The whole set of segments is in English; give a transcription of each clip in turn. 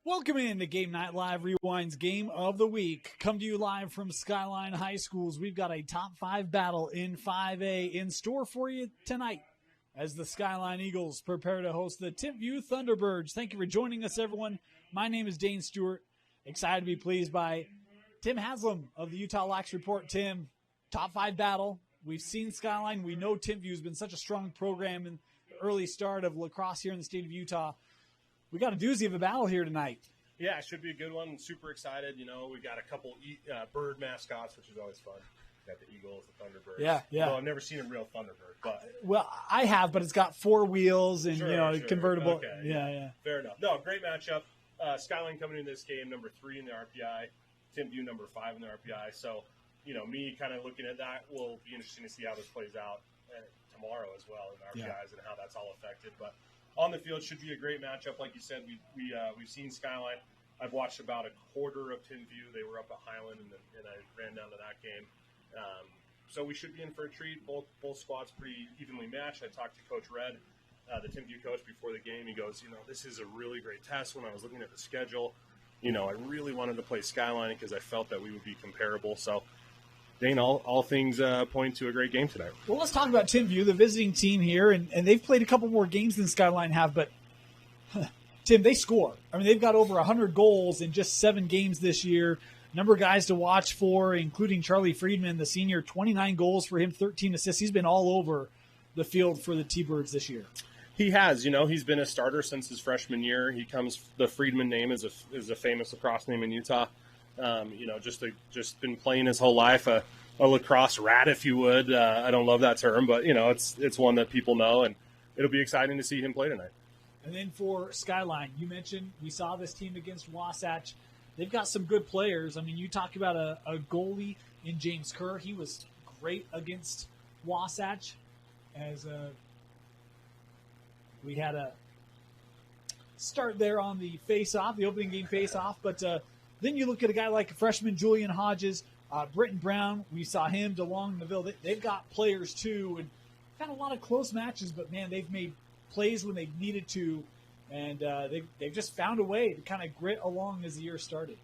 Welcome in to Game Night Live Rewind's Game of the Week. Come to you live from Skyline High Schools. We've got a top 5 battle in 5A in store for you tonight as the Skyline Eagles prepare to host the Timpview Thunderbirds. Thank you for joining us, everyone. My name is Dane Stewart. Excited to be pleased by Tim Haslam of the Utah Lax Report. Tim, top 5 battle. We've seen Skyline. We know Timpview has been such a strong program in the early start of lacrosse here in the state of Utah. We got a doozy of a battle here tonight. Yeah, it should be a good one. Super excited. You know, we got a couple bird mascots, which is always fun. We got the Eagles, the Thunderbirds. Yeah. Well, I've never seen a real Thunderbird, but well, I have, but it's got 4 wheels and sure. convertible. Okay, yeah. Fair enough. No, great matchup. Skyline coming in this game, number 3 in the RPI. Timpview, number 5 in the RPI. So, you know, me kind of looking at that will be interesting to see how this plays out tomorrow as well in RPIs and how that's all affected, but. On the field should be a great matchup, like you said. We've seen Skyline. I've watched about a quarter of Timpview. They were up at Highland, and I ran down to that game. So we should be in for a treat. Both squads pretty evenly matched. I talked to Coach Red, the Timpview coach, before the game. He goes, this is a really great test. When I was looking at the schedule, I really wanted to play Skyline because I felt that we would be comparable. So. Dane, all things point to a great game tonight. Well, let's talk about Timpview, the visiting team here, and they've played a couple more games than Skyline have, but Tim, they score. I mean, they've got over 100 goals in just 7 games this year. Number of guys to watch for, including Charlie Friedman, the senior, 29 goals for him, 13 assists. He's been all over the field for the T-Birds this year. He has. He's been a starter since his freshman year. The Friedman name is a famous lacrosse name in Utah. Just been playing his whole life, a lacrosse rat, if you would. I don't love that term, but it's one that people know, and it'll be exciting to see him play tonight. And then for Skyline, you mentioned we saw this team against Wasatch. They've got some good players. I mean, you talk about a goalie in James Kerr. He was great against Wasatch. As we had a start there on the face-off, the opening game face-off, but. Then you look at a guy like a freshman Julian Hodges, Britton Brown. We saw him, DeLong, Neville. They've got players too, and had a lot of close matches. But man, they've made plays when they've needed to, and they've just found a way to kind of grit along as the year started.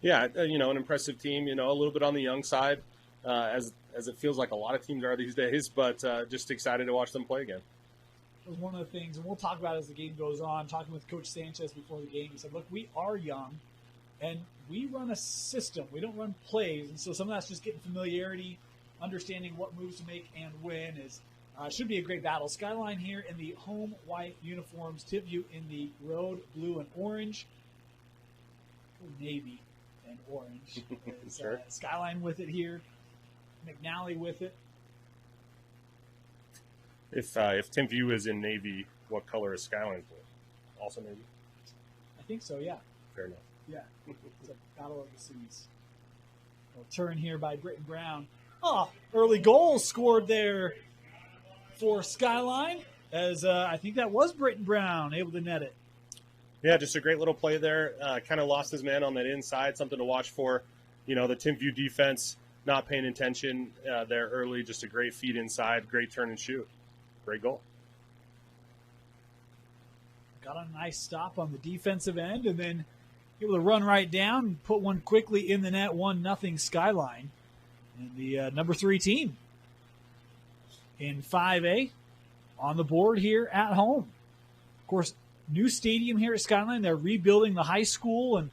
Yeah, an impressive team. A little bit on the young side, as it feels like a lot of teams are these days. But just excited to watch them play again. It was one of the things, and we'll talk about it as the game goes on. Talking with Coach Sanchez before the game, he said, "Look, we are young." And we run a system. We don't run plays. And so some of that's just getting familiarity, understanding what moves to make and when. Should be a great battle. Skyline here in the home white uniforms. Timpview in the road blue and orange. Navy and orange. Sure. Skyline with it here. McNally with it. If Timpview is in navy, what color is Skyline blue? Also navy? I think so, yeah. Fair enough. Yeah, it's a battle of the cities. A turn here by Britton Brown. Oh, early goal scored there for Skyline, as I think that was Britton Brown able to net it. Yeah, just a great little play there. Kind of lost his man on that inside, something to watch for. The Timpview defense not paying attention there early, just a great feed inside, great turn and shoot. Great goal. Got a nice stop on the defensive end, and then able to run right down and put one quickly in the net, 1-0 Skyline. And the number 3 team in 5A on the board here at home. Of course, new stadium here at Skyline. They're rebuilding the high school. And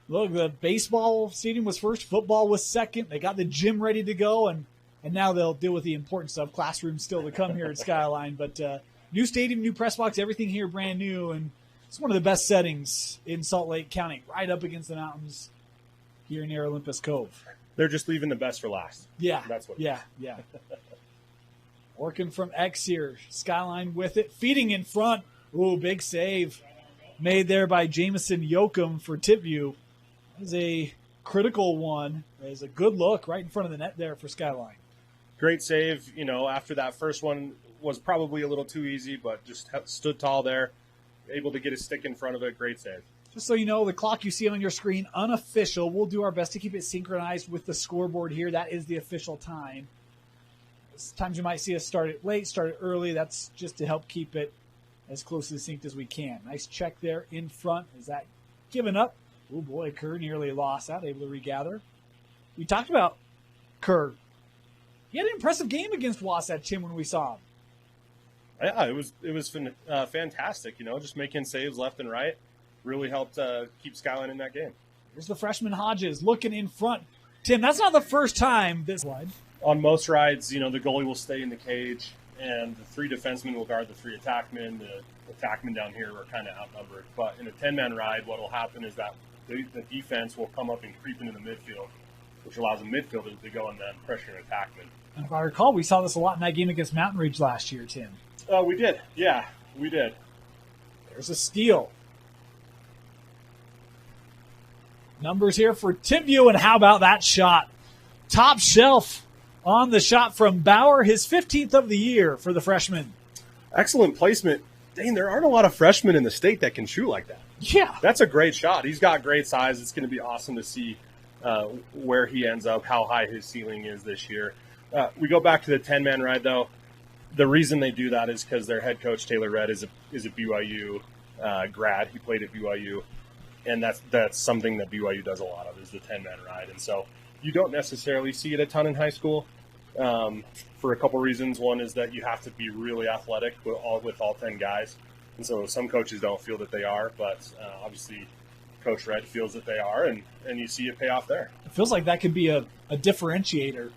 look, the baseball stadium was first, football was second. They got the gym ready to go, and now they'll deal with the important stuff. Classrooms still to come here at Skyline. But new stadium, new press box, everything here brand new. And it's one of the best settings in Salt Lake County, right up against the mountains here near Olympus Cove. They're just leaving the best for last. Yeah, that's what. Yeah. Working from X here, Skyline with it, feeding in front. Ooh, big save made there by Jamison Yoakum for Timpview. That was a critical one. It was a good look right in front of the net there for Skyline. Great save. After that first one was probably a little too easy, but just stood tall there. Able to get a stick in front of it. Great save. Just so you know, the clock you see on your screen, unofficial. We'll do our best to keep it synchronized with the scoreboard here. That is the official time. Sometimes you might see us start it late, start it early. That's just to help keep it as closely synced as we can. Nice check there in front as that given up. Oh boy, Kerr nearly lost that, able to regather. We talked about Kerr. He had an impressive game against Wasatch, Tim, when we saw him. Yeah, it was fantastic. Just making saves left and right really helped keep Skyline in that game. Here's the freshman Hodges looking in front. Tim, that's not the first time this slide. On most rides, the goalie will stay in the cage, and the 3 defensemen will guard the 3 attackmen. The attackmen down here are kind of outnumbered. But in a 10-man ride, what will happen is that the defense will come up and creep into the midfield, which allows the midfielder to go and then pressure an attackman. And if I recall, we saw this a lot in that game against Mountain Ridge last year, Tim. We did. Yeah, we did. There's a steal. Numbers here for Timpview, and how about that shot? Top shelf on the shot from Bauer, his 15th of the year for the freshman. Excellent placement. Dang, there aren't a lot of freshmen in the state that can shoot like that. Yeah. That's a great shot. He's got great size. It's going to be awesome to see where he ends up, how high his ceiling is this year. We go back to the 10-man ride, though. The reason they do that is because their head coach, Taylor Redd, is a BYU grad. He played at BYU, and that's something that BYU does a lot of, is the 10-man ride. And so you don't necessarily see it a ton in high school for a couple reasons. One is that you have to be really athletic with all 10 guys. And so some coaches don't feel that they are, but obviously Coach Redd feels that they are, and you see it pay off there. It feels like that could be a differentiator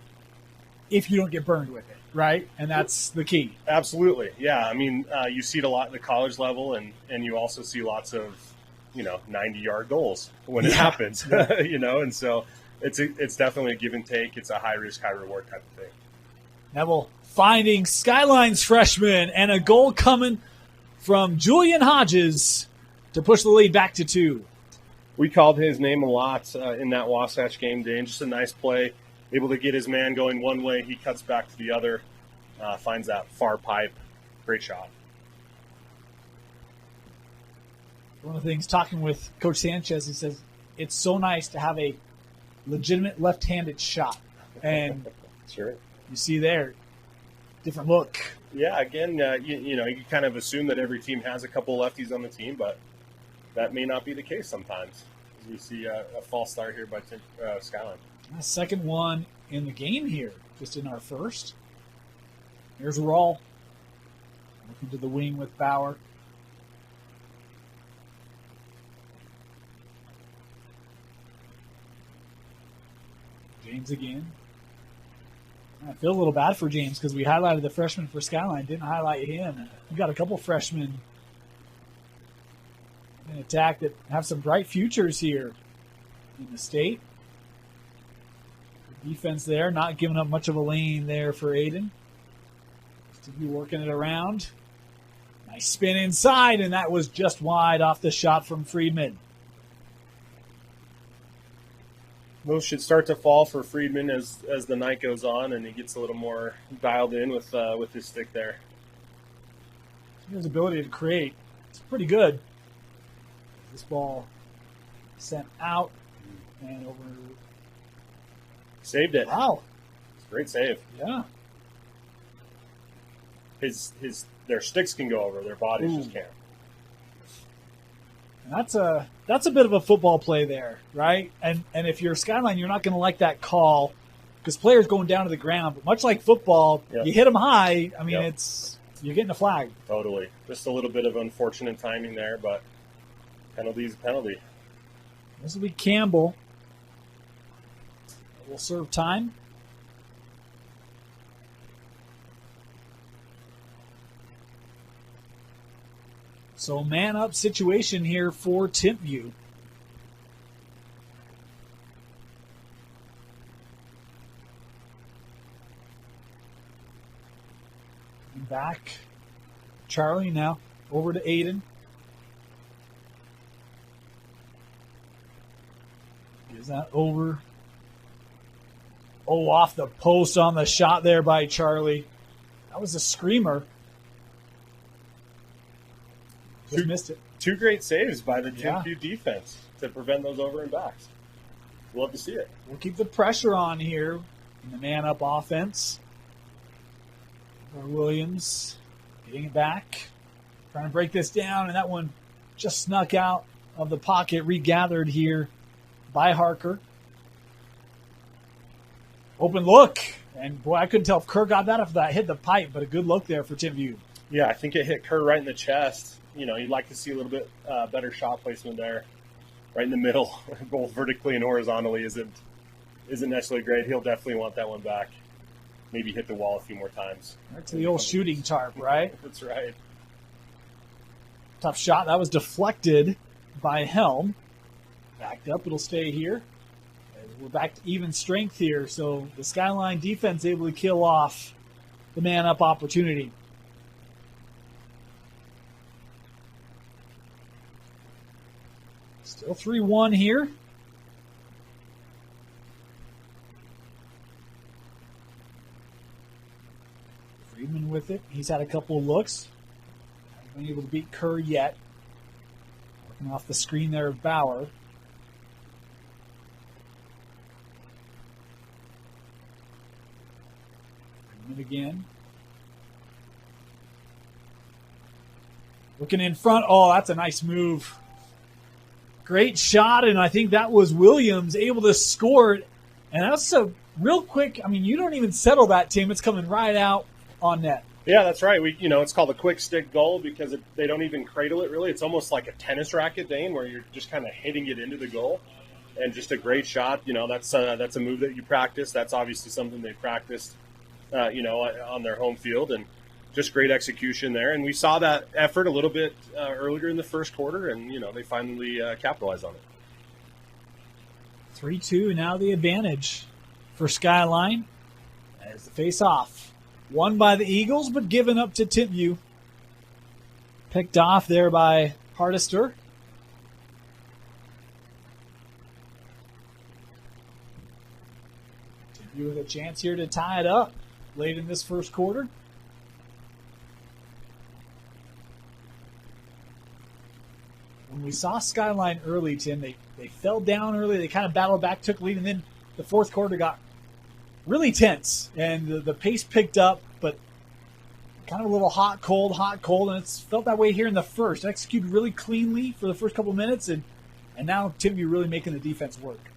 if you don't get burned with it, right? And that's the key. Absolutely, yeah. I mean, you see it a lot at the college level, and you also see lots of, 90-yard goals when it happens, and so it's definitely a give and take. It's a high-risk, high-reward type of thing. Neville finding Skyline's freshman, and a goal coming from Julian Hodges to push the lead back to 2. We called his name a lot in that Wasatch game, Dane. Just a nice play, able to get his man going one way. He cuts back to the other, finds that far pipe. Great shot. One of the things, talking with Coach Sanchez, he says, it's so nice to have a legitimate left-handed shot. And sure. You see there, different look. Yeah, again, you kind of assume that every team has a couple lefties on the team, but that may not be the case sometimes. We see a false start here by Skyline. Second one in the game here, just in our first. Here's Rawl. Looking to the wing with Bauer. James again. I feel a little bad for James because we highlighted the freshman for Skyline, didn't highlight him. We've got a couple freshmen in attack that have some bright futures here in the state. Good defense there, not giving up much of a lane there for Aiden. To be working it around. Nice spin inside, and that was just wide off the shot from Friedman. Those should start to fall for Friedman as the night goes on, and he gets a little more dialed in with his stick there. His ability to create is pretty good. This ball sent out and over. Saved it. Wow. Great save. Yeah. Their sticks can go over, their bodies just can't. And that's a bit of a football play there, right? And if you're Skyline, you're not going to like that call because players going down to the ground. But much like football, you hit them high. I mean, you're getting a flag. Totally. Just a little bit of unfortunate timing there, but penalty is a penalty. This will be Campbell. Will serve time. So man-up situation here for Timpview. Back. Charlie now over to Aiden. Gives that over. Oh, off the post on the shot there by Charlie. That was a screamer. Just missed it. Two great saves by the Timpview defense to prevent those over and backs. Love to see it. We'll keep the pressure on here in the man-up offense. Williams getting it back. Trying to break this down, and that one just snuck out of the pocket regathered here by Harker. Open look. And, boy, I couldn't tell if Kerr got that, if that hit the pipe, but a good look there for Timpview. Yeah, I think it hit Kerr right in the chest. You know, you'd like to see a little bit better shot placement there. Right in the middle, both vertically and horizontally isn't necessarily great. He'll definitely want that one back. Maybe hit the wall a few more times. Right to the old shooting tarp, right? That's right. Tough shot. That was deflected by Helm. Backed up. It'll stay here. We're back to even strength here. So the Skyline defense able to kill off the man-up opportunity. Still 3-1 here. Friedman with it. He's had a couple of looks. Hasn't been able to beat Kerr yet. Working off the screen there of Bauer. Friedman again. Looking in front. Oh, that's a nice move. Great shot, and I think that was Williams able to score it. And that's a real quick, I mean, you don't even settle that, Tim. It's coming right out on net. Yeah, that's right. It's called a quick stick goal because they don't even cradle it, really. It's almost like a tennis racket, Dane, where you're just kind of hitting it into the goal. And just a great shot. That's a move that you practice. That's obviously something they practiced, on their home field. And just great execution there. And we saw that effort a little bit earlier in the first quarter, and, they finally capitalized on it. 3-2, now the advantage for Skyline as the face-off. Won by the Eagles, but given up to Timpview. Picked off there by Hardister. Timpview with a chance here to tie it up late in this first quarter. When we saw Skyline early, Tim, they fell down early. They kind of battled back, took lead, and then the fourth quarter got really tense. And the pace picked up, but kind of a little hot, cold, and it's felt that way here in the first. Executed really cleanly for the first couple minutes, and now Timpview really making the defense work.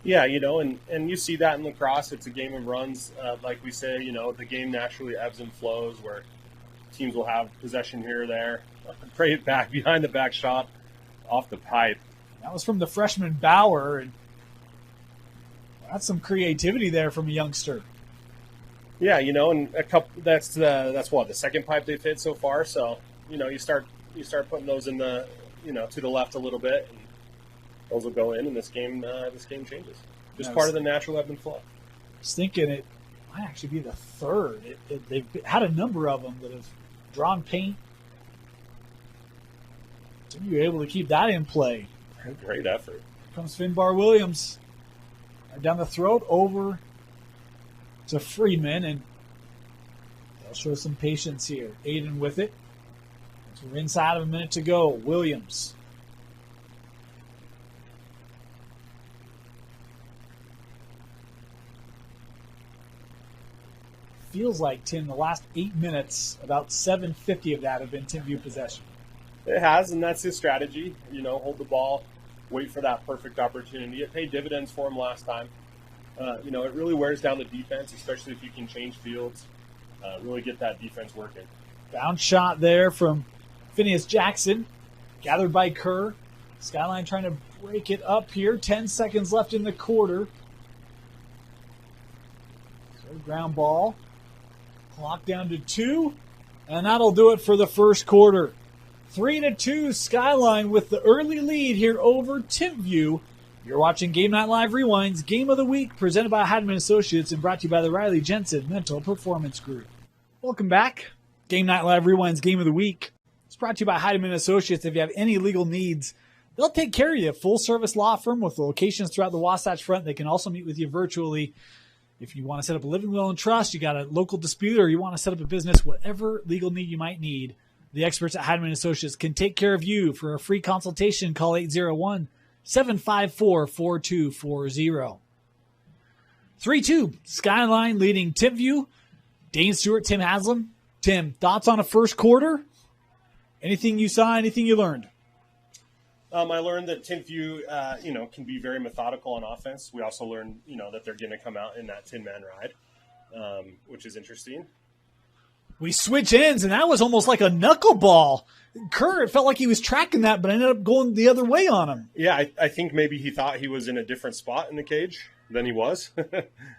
Yeah, and you see that in lacrosse. It's a game of runs. Like we say, the game naturally ebbs and flows where teams will have possession here or there. Pray it back, behind the back shot, off the pipe. That was from the freshman Bauer, and that's some creativity there from a youngster. Yeah, and a couple. That's what the second pipe they've hit so far. So you start putting those in the to the left a little bit, and those will go in, and this game changes. Just part of the natural ebb and flow. I was thinking it might actually be the third. They've had a number of them that have drawn paint. You're able to keep that in play. Great effort. Here comes Finbar Williams. Right down the throat, over to Freeman, and they'll show some patience here. Aiden with it. So we're inside of a minute to go. Williams. Feels like, Tim, the last 8 minutes, about 750 of that have been Timpview possession. It has, and that's his strategy. Hold the ball, wait for that perfect opportunity. It paid dividends for him last time. It really wears down the defense, especially if you can change fields, really get that defense working. Bounce shot there from Phineas Jackson, gathered by Kerr. Skyline trying to break it up here. 10 seconds left in the quarter. So ground ball. Clock down to 2, and that'll do it for the first quarter. 3-2 Skyline with the early lead here over Timpview. You're watching Game Night Live Rewind's Game of the Week, presented by Heidemann Associates and brought to you by the Riley Jensen Mental Performance Group. Welcome back. Game Night Live Rewind's Game of the Week. It's brought to you by Heidemann Associates. If you have any legal needs, they'll take care of you. Full-service law firm with locations throughout the Wasatch Front. They can also meet with you virtually. If you want to set up a living will and trust, you got a local dispute, or you want to set up a business, whatever legal need you might need, the experts at Heidemann Associates can take care of you. For a free consultation, call 801-754-4240. 3-2, Skyline leading Timpview. Dane Stewart, Tim Haslam. Tim, thoughts on a first quarter? Anything you saw, anything you learned? I learned that Timpview, can be very methodical on offense. We also learned, that they're going to come out in that 10-man ride, which is interesting. We switch ends, and that was almost like a knuckleball. Kerr, it felt like he was tracking that, but ended up going the other way on him. Yeah, I think maybe he thought he was in a different spot in the cage than he was.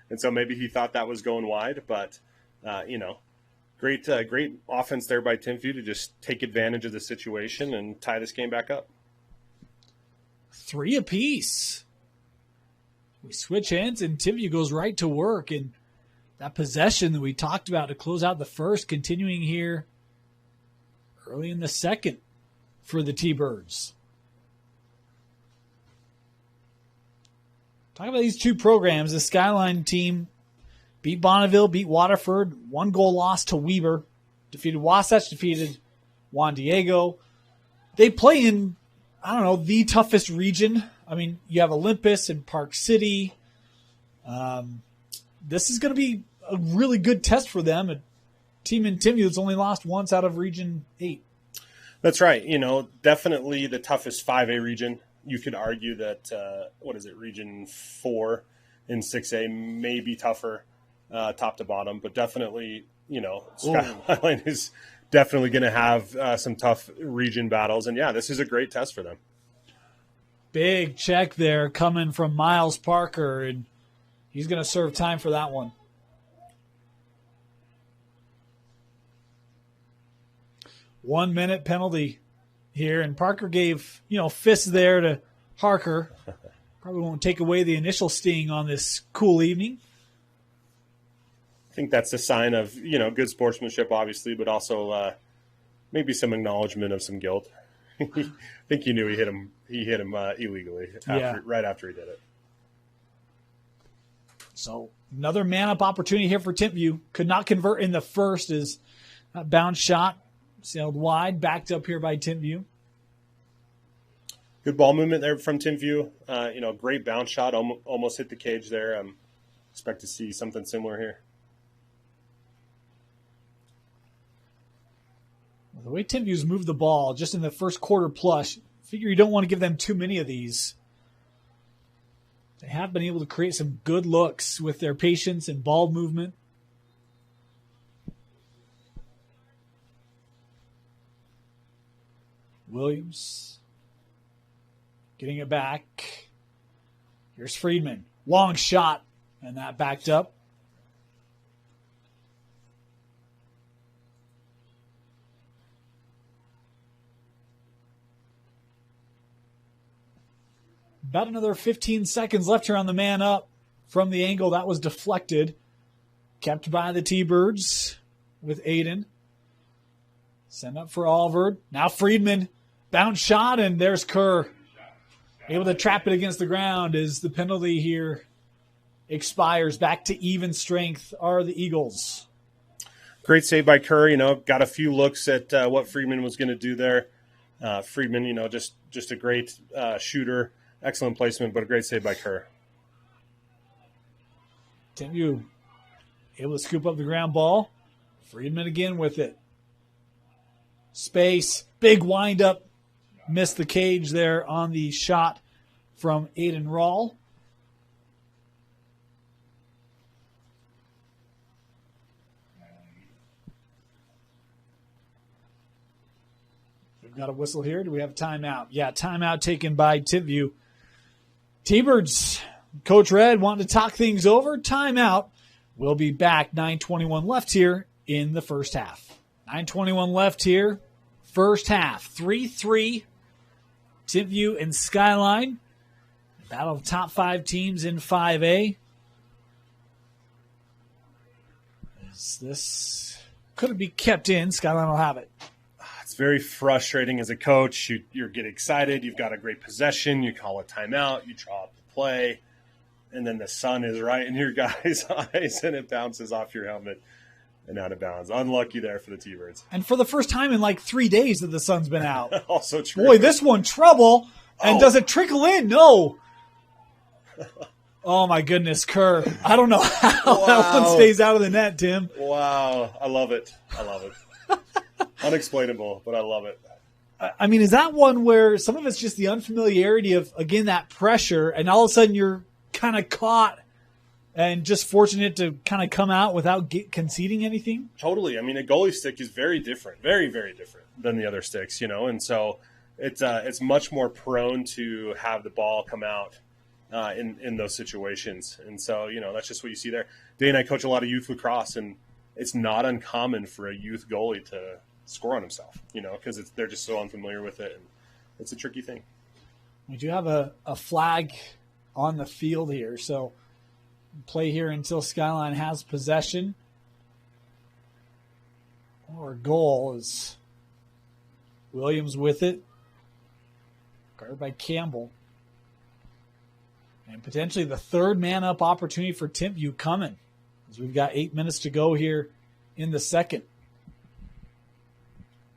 And so maybe he thought that was going wide. But, great offense there by Timpview to just take advantage of the situation and tie this game back up. 3 apiece. We switch ends, and Timpview goes right to work. And that possession that we talked about to close out the first, continuing here early in the second for the T-Birds. Talking about these two programs, the Skyline team beat Bonneville, beat Waterford, 1-goal loss to Weber, defeated Wasatch, defeated Juan Diego. They play in, the toughest region. I mean, you have Olympus and Park City. This is going to be a really good test for them. A team in Timpview that's only lost once out of Region 8. That's right. Definitely the toughest 5A region. You could argue that, Region 4 in 6A may be tougher top to bottom, but definitely, Skyline is definitely going to have some tough region battles. And, yeah, this is a great test for them. Big check there coming from Miles Parker, and he's going to serve time for that one. One-minute penalty here, and Parker gave, fists there to Harker. Probably won't take away the initial sting on this cool evening. I think that's a sign of, good sportsmanship, obviously, but also maybe some acknowledgement of some guilt. I think he knew he hit him illegally right after he did it. So another man-up opportunity here for Timpview. Could not convert in the first as that bounce shot sailed wide, backed up here by Timpview. Good ball movement there from Timpview. Great bounce shot, almost hit the cage there. Expect to see something similar here. The way Timpview's moved the ball just in the first quarter plus, figure you don't want to give them too many of these. They have been able to create some good looks with their patience and ball movement. Williams getting it back. Here's Friedman. Long shot, and that backed up. About another 15 seconds left here on the man up from the angle. That was deflected. Kept by the T-Birds with Aiden. Send up for Alvord. Now Friedman. Bounce shot, and there's Kerr. Able to trap it against the ground as the penalty here expires. Back to even strength are the Eagles. Great save by Kerr. Got a few looks at what Friedman was going to do there. Friedman, just a great shooter. Excellent placement, but a great save by Kerr. Timpview able to scoop up the ground ball. Friedman again with it. Space. Big windup. Missed the cage there on the shot from Aiden Rawl. We've got a whistle here. Do we have a timeout? Yeah, timeout taken by Timpview. T-Birds, Coach Red wanting to talk things over. Timeout. We'll be back. 9:21 left here in the first half. 9:21 left here. First half. 3-3. Timpview and Skyline. Battle of top 5 teams in 5A. This couldn't be kept in. Skyline will have it. It's very frustrating as a coach. You get excited. You've got a great possession. You call a timeout. You draw up the play. And then the sun is right in your guy's eyes, and it bounces off your helmet and out of bounds. Unlucky there for the T-Birds. And for the first time in like 3 days that the sun's been out. Also true. Boy, this one trouble. And does it trickle in? No. Oh, my goodness, Kerr. I don't know how that one stays out of the net, Tim. Wow. I love it. Unexplainable, but I love it. I mean, is that one where some of it's just the unfamiliarity of, again, that pressure, and all of a sudden you're kind of caught and just fortunate to kind of come out without conceding anything? Totally. I mean, a goalie stick is very different, very, very different than the other sticks, and so it's much more prone to have the ball come out in those situations. And so, that's just what you see there. Dave and I coach a lot of youth lacrosse, and it's not uncommon for a youth goalie to score on himself, because they're just so unfamiliar with it, and it's a tricky thing. We do have a flag on the field here, so play here until Skyline has possession. Or goal is Williams with it. Guarded by Campbell. And potentially the third man-up opportunity for Timpview coming, as we've got 8 minutes to go here in the second.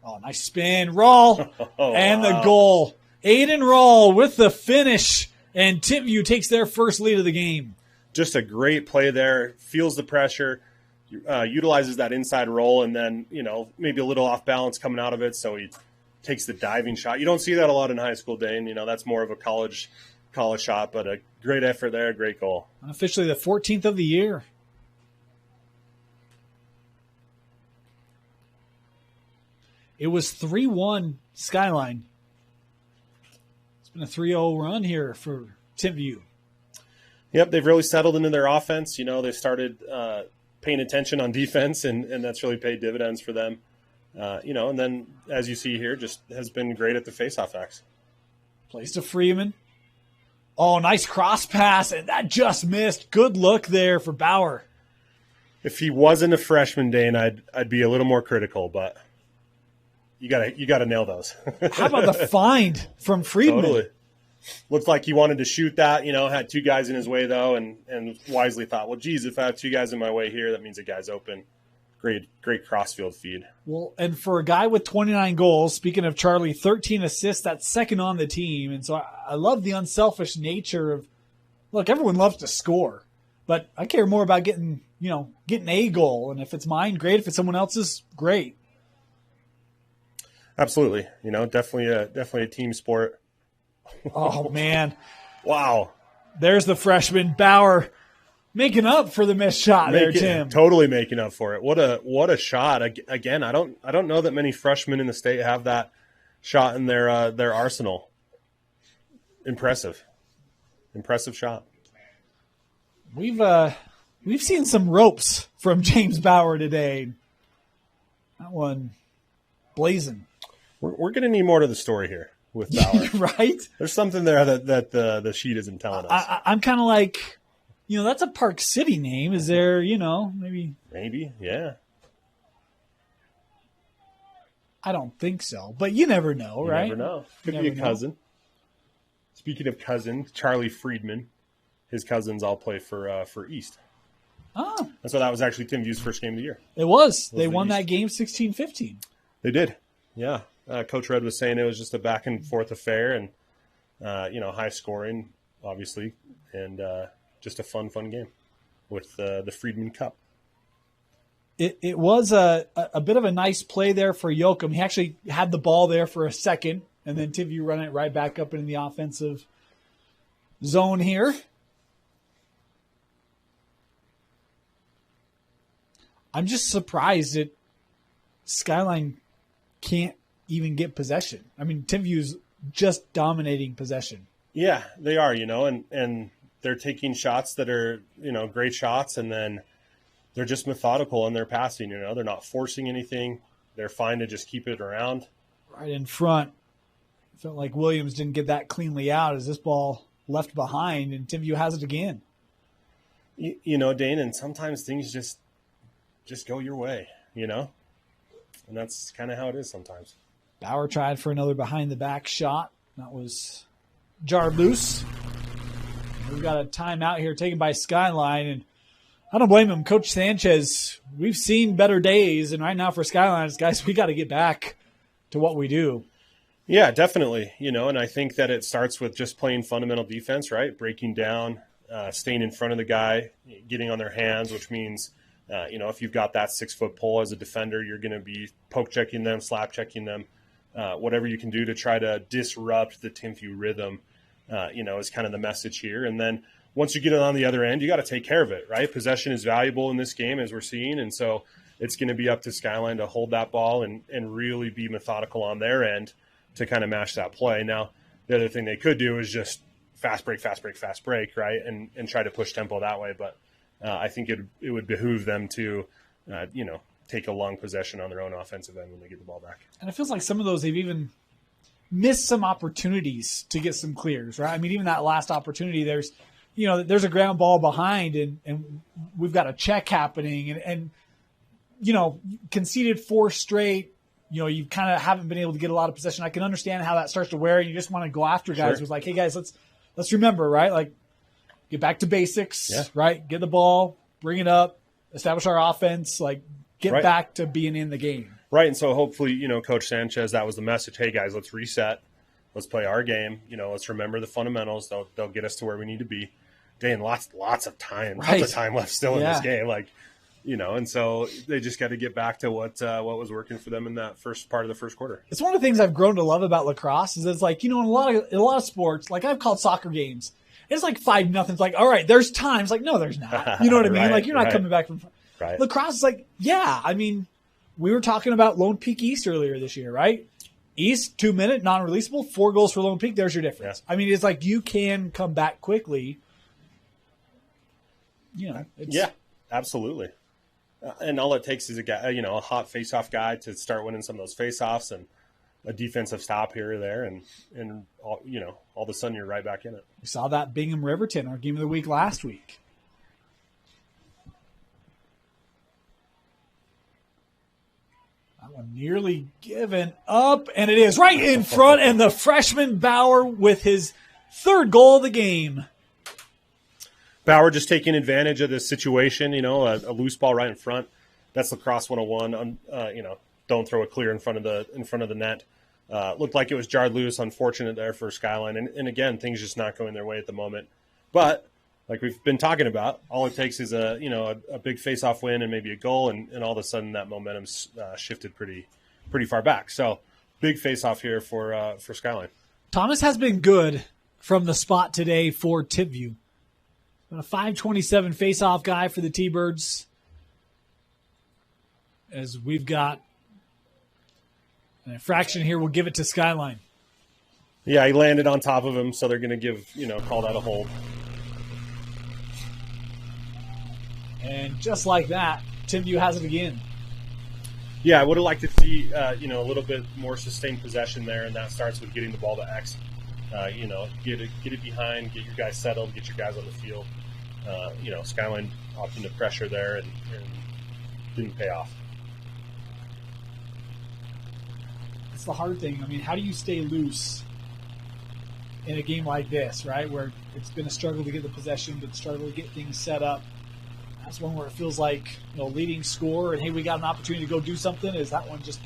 Oh, nice spin, roll, and the goal. Aiden Roll with the finish, and Timpview takes their first lead of the game. Just a great play there. Feels the pressure, utilizes that inside roll, and then, maybe a little off balance coming out of it, so he takes the diving shot. You don't see that a lot in high school, Dane. That's more of a college shot, but a great effort there, great goal. Unofficially the 14th of the year. It was 3-1 Skyline. It's been a 3-0 run here for Timpview. Yep, they've really settled into their offense. They started paying attention on defense, and that's really paid dividends for them. And then, as you see here, just has been great at the faceoff X. Plays to Freeman. Oh, nice cross pass, and that just missed. Good look there for Bauer. If he wasn't a freshman, Dane, I'd be a little more critical, but you gotta nail those. How about the find from Freeman? Totally. Looked like he wanted to shoot that, had two guys in his way, though, and wisely thought, well, geez, if I have two guys in my way here, that means the guy's open. Great crossfield feed. Well, and for a guy with 29 goals, speaking of Charlie, 13 assists, that's second on the team. And so I love the unselfish nature of, look, everyone loves to score, but I care more about getting a goal. And if it's mine, great. If it's someone else's, great. Absolutely. Definitely a team sport. Oh, man. Wow. There's the freshman, Bauer, making up for the missed shot there, Tim. Totally making up for it. What a shot. Again, I don't know that many freshmen in the state have that shot in their arsenal. Impressive shot. We've seen some ropes from James Bauer today. That one blazing. We're going to need more to the story here with Bauer. Right? There's something there that the sheet isn't telling us. I'm kind of like, that's a Park City name. Is there, maybe? Maybe, yeah. I don't think so, but you never know, right? You never know. Could be a cousin. Speaking of cousin, Charlie Friedman, his cousins all play for East. Oh. And so that was actually Timpview's first game of the year. It was. They won that game 16-15. They did, yeah. Coach Red was saying it was just a back and forth affair, and high scoring, obviously, and just a fun game with the Friedman Cup. It was a bit of a nice play there for Yoakum. He actually had the ball there for a second, and then Timpview run it right back up in the offensive zone here. I'm just surprised that Skyline can't even get possession. I mean, Timpview's just dominating possession. Yeah, they are, and they're taking shots that are, great shots, and then they're just methodical in their passing, They're not forcing anything. They're fine to just keep it around. Right in front. Felt like Williams didn't get that cleanly out as this ball left behind, and Timpview has it again. Dane, and sometimes things just go your way, And that's kind of how it is sometimes. Bauer tried for another behind-the-back shot. That was jarred loose. We've got a timeout here taken by Skyline, and I don't blame him. Coach Sanchez, we've seen better days, and right now for Skyline, guys, we got to get back to what we do. Yeah, definitely. And I think that it starts with just playing fundamental defense, right? Breaking down, staying in front of the guy, getting on their hands, which means, if you've got that 6-foot pole as a defender, you're going to be poke checking them, slap checking them. whatever you can do to try to disrupt the Timpview rhythm, is kind of the message here. And then once you get it on the other end, you got to take care of it, right? Possession is valuable in this game, as we're seeing. And so it's going to be up to Skyline to hold that ball and really be methodical on their end to kind of match that play. Now, the other thing they could do is just fast break, right? And try to push tempo that way. But I think it would behoove them to, take a long possession on their own offensive end when they get the ball back. And it feels like some of those, they've even missed some opportunities to get some clears, right? I mean, even that last opportunity, there's a ground ball behind and we've got a check happening and conceded 4 straight. You kind of haven't been able to get a lot of possession. I can understand how that starts to wear, and you just want to go after guys who's like, hey guys, let's remember, right? Like, get back to basics, right? Get the ball, bring it up, establish our offense, like get back to being in the game. Right. And so hopefully, Coach Sanchez, that was the message. Hey guys, let's reset. Let's play our game. Let's remember the fundamentals. They'll get us to where we need to be. Dang, lots of time, lots of time left still in this game. And so they just got to get back to what was working for them in that first part of the first quarter. It's one of the things I've grown to love about lacrosse is it's like, in a lot of sports, like I've called soccer games, it's like 5-0. It's like, all right, there's times. Like, no, there's not. You know what I mean? Like, you're not coming back from lacrosse is like, I mean, we were talking about Lone Peak East earlier this year, right? East, 2-minute, non-releasable, 4 goals for Lone Peak. There's your difference. I mean, it's like you can come back quickly. Absolutely. And all it takes is a guy, a hot face-off guy to start winning some of those face-offs and a defensive stop here or there. And all of a sudden you're right back in it. We saw that Bingham Riverton, our game of the week last week. That one nearly given up, and it is right in front. And the freshman Bauer with his 3rd goal of the game. Bauer just taking advantage of this situation, a loose ball right in front. That's Lacrosse 101. Don't throw it clear in front of the net. Looked like it was jarred loose. Unfortunate there for Skyline. And again, things just not going their way at the moment. But like we've been talking about, all it takes is a big face-off win and maybe a goal, and all of a sudden that momentum's shifted pretty far back. So big face-off here for Skyline. Thomas has been good from the spot today for Timpview. A 5:27 face-off guy for the T-Birds. As we've got an infraction here, we'll give it to Skyline. Yeah, he landed on top of him, so they're going to call that a hold. And just like that, Timpview has it again. Yeah, I would have liked to see, a little bit more sustained possession there, and that starts with getting the ball to X. Get it behind, get your guys settled, get your guys on the field. Skyline opting to pressure there and didn't pay off. It's the hard thing. I mean, how do you stay loose in a game like this, right, where it's been a struggle to get the possession, but struggle to get things set up? That's one where it feels like, leading score and, hey, we got an opportunity to go do something. Is that one just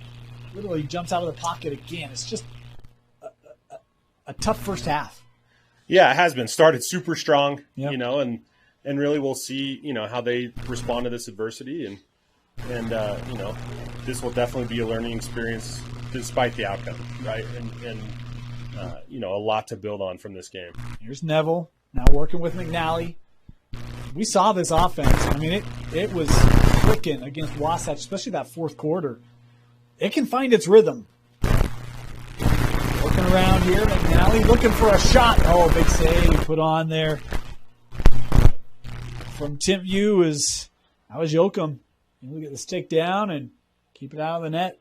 literally jumps out of the pocket again? It's just a tough first half. Yeah, it has been. Started super strong, and really we'll see, how they respond to this adversity. And this will definitely be a learning experience despite the outcome, right? And a lot to build on from this game. Here's Neville now working with McNally. We saw this offense. I mean, it was clicking against Wasatch, especially that 4th quarter. It can find its rhythm. Looking around here, McNally looking for a shot. Oh, big save put on there from Timpview that was Yoakum. He'll get the stick down and keep it out of the net.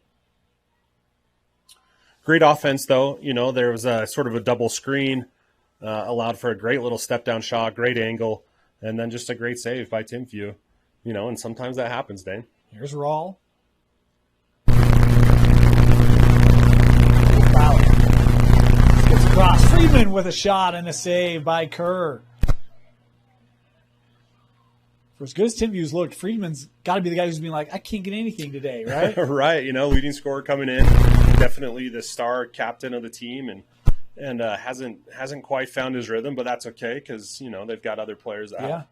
Great offense, though. There was a sort of a double screen, allowed for a great little step-down shot, great angle, and then just a great save by Timpview. And sometimes that happens, Dane. Here's Rawl. Gets across. Friedman with a shot and a save by Kerr. For as good as Timpview's looked, Friedman's got to be the guy who's been like, I can't get anything today, right? Right. Leading scorer coming in, definitely the star captain of the team, and hasn't quite found his rhythm, but that's okay because they've got other players that have.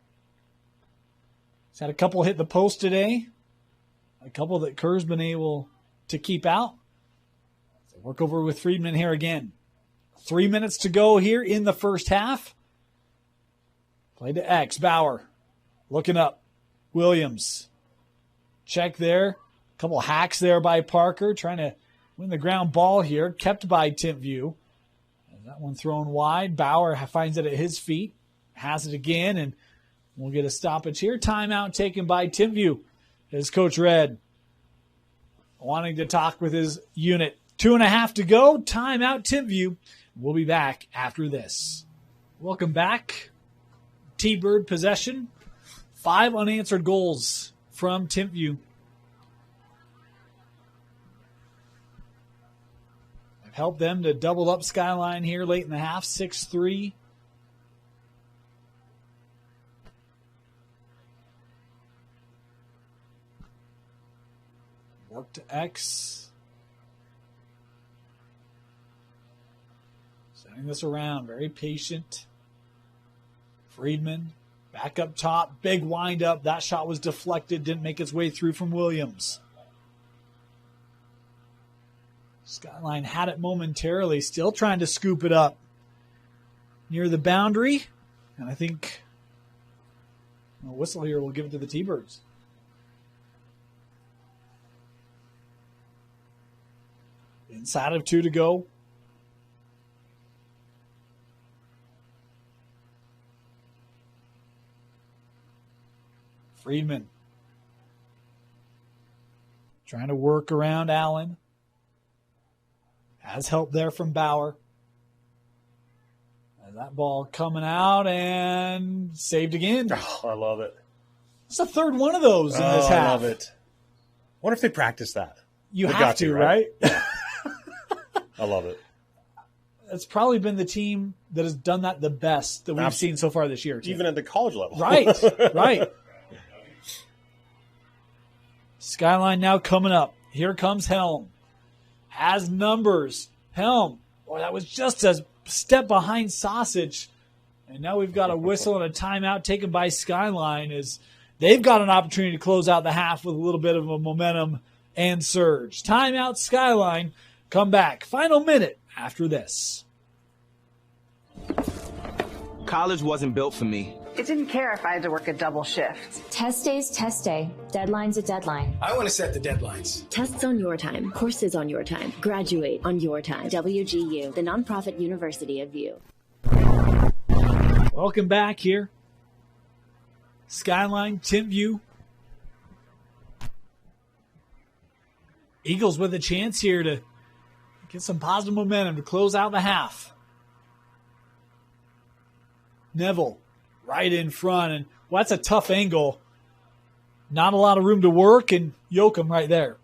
He's had a couple hit the post today, a couple that Kerr's been able to keep out. Work over with Friedman here again. 3 minutes to go here in the first half. Play to X. Bauer looking up. Williams. Check there. Couple hacks there by Parker. Trying to win the ground ball here. Kept by Timpview. And that one thrown wide. Bauer finds it at his feet. Has it again. And we'll get a stoppage here. Timeout taken by Timpview. As Coach Red wanting to talk with his unit. 2.5 to go. Timeout Timpview. We'll be back after this. Welcome back. T-Bird possession. 5 unanswered goals from Timpview. I've helped them to double up Skyline here late in the half. 6-3. Work to X. Setting this around. Very patient. Friedman back up top. Big wind up. That shot was deflected. Didn't make its way through from Williams. Skyline had it momentarily. Still trying to scoop it up near the boundary. And I think a whistle here will give it to the T-Birds. Inside of 2 to go. Friedman trying to work around Allen. Has help there from Bauer. And that ball coming out and saved again. Oh, I love it. It's the third one of those in this half. I love it. I wonder if they practice that. You have to, right? I love it. It's probably been the team that has done that the best that we've seen so far this year, too. Even at the college level. Right, right. Skyline now coming up. Here comes Helm. Has numbers. Helm. Boy, that was just a step behind Sausage. And now we've got a whistle and a timeout taken by Skyline as they've got an opportunity to close out the half with a little bit of a momentum and surge. Timeout Skyline. Come back. Final minute after this. College wasn't built for me. It didn't care if I had to work a double shift. Test day's test day. Deadline's a deadline. I want to set the deadlines. Tests on your time. Courses on your time. Graduate on your time. WGU, the nonprofit university of you. Welcome back here. Skyline, Timpview. Eagles with a chance here to get some positive momentum to close out the half. Neville right in front. And well, that's a tough angle. Not a lot of room to work, and Yoakum right there.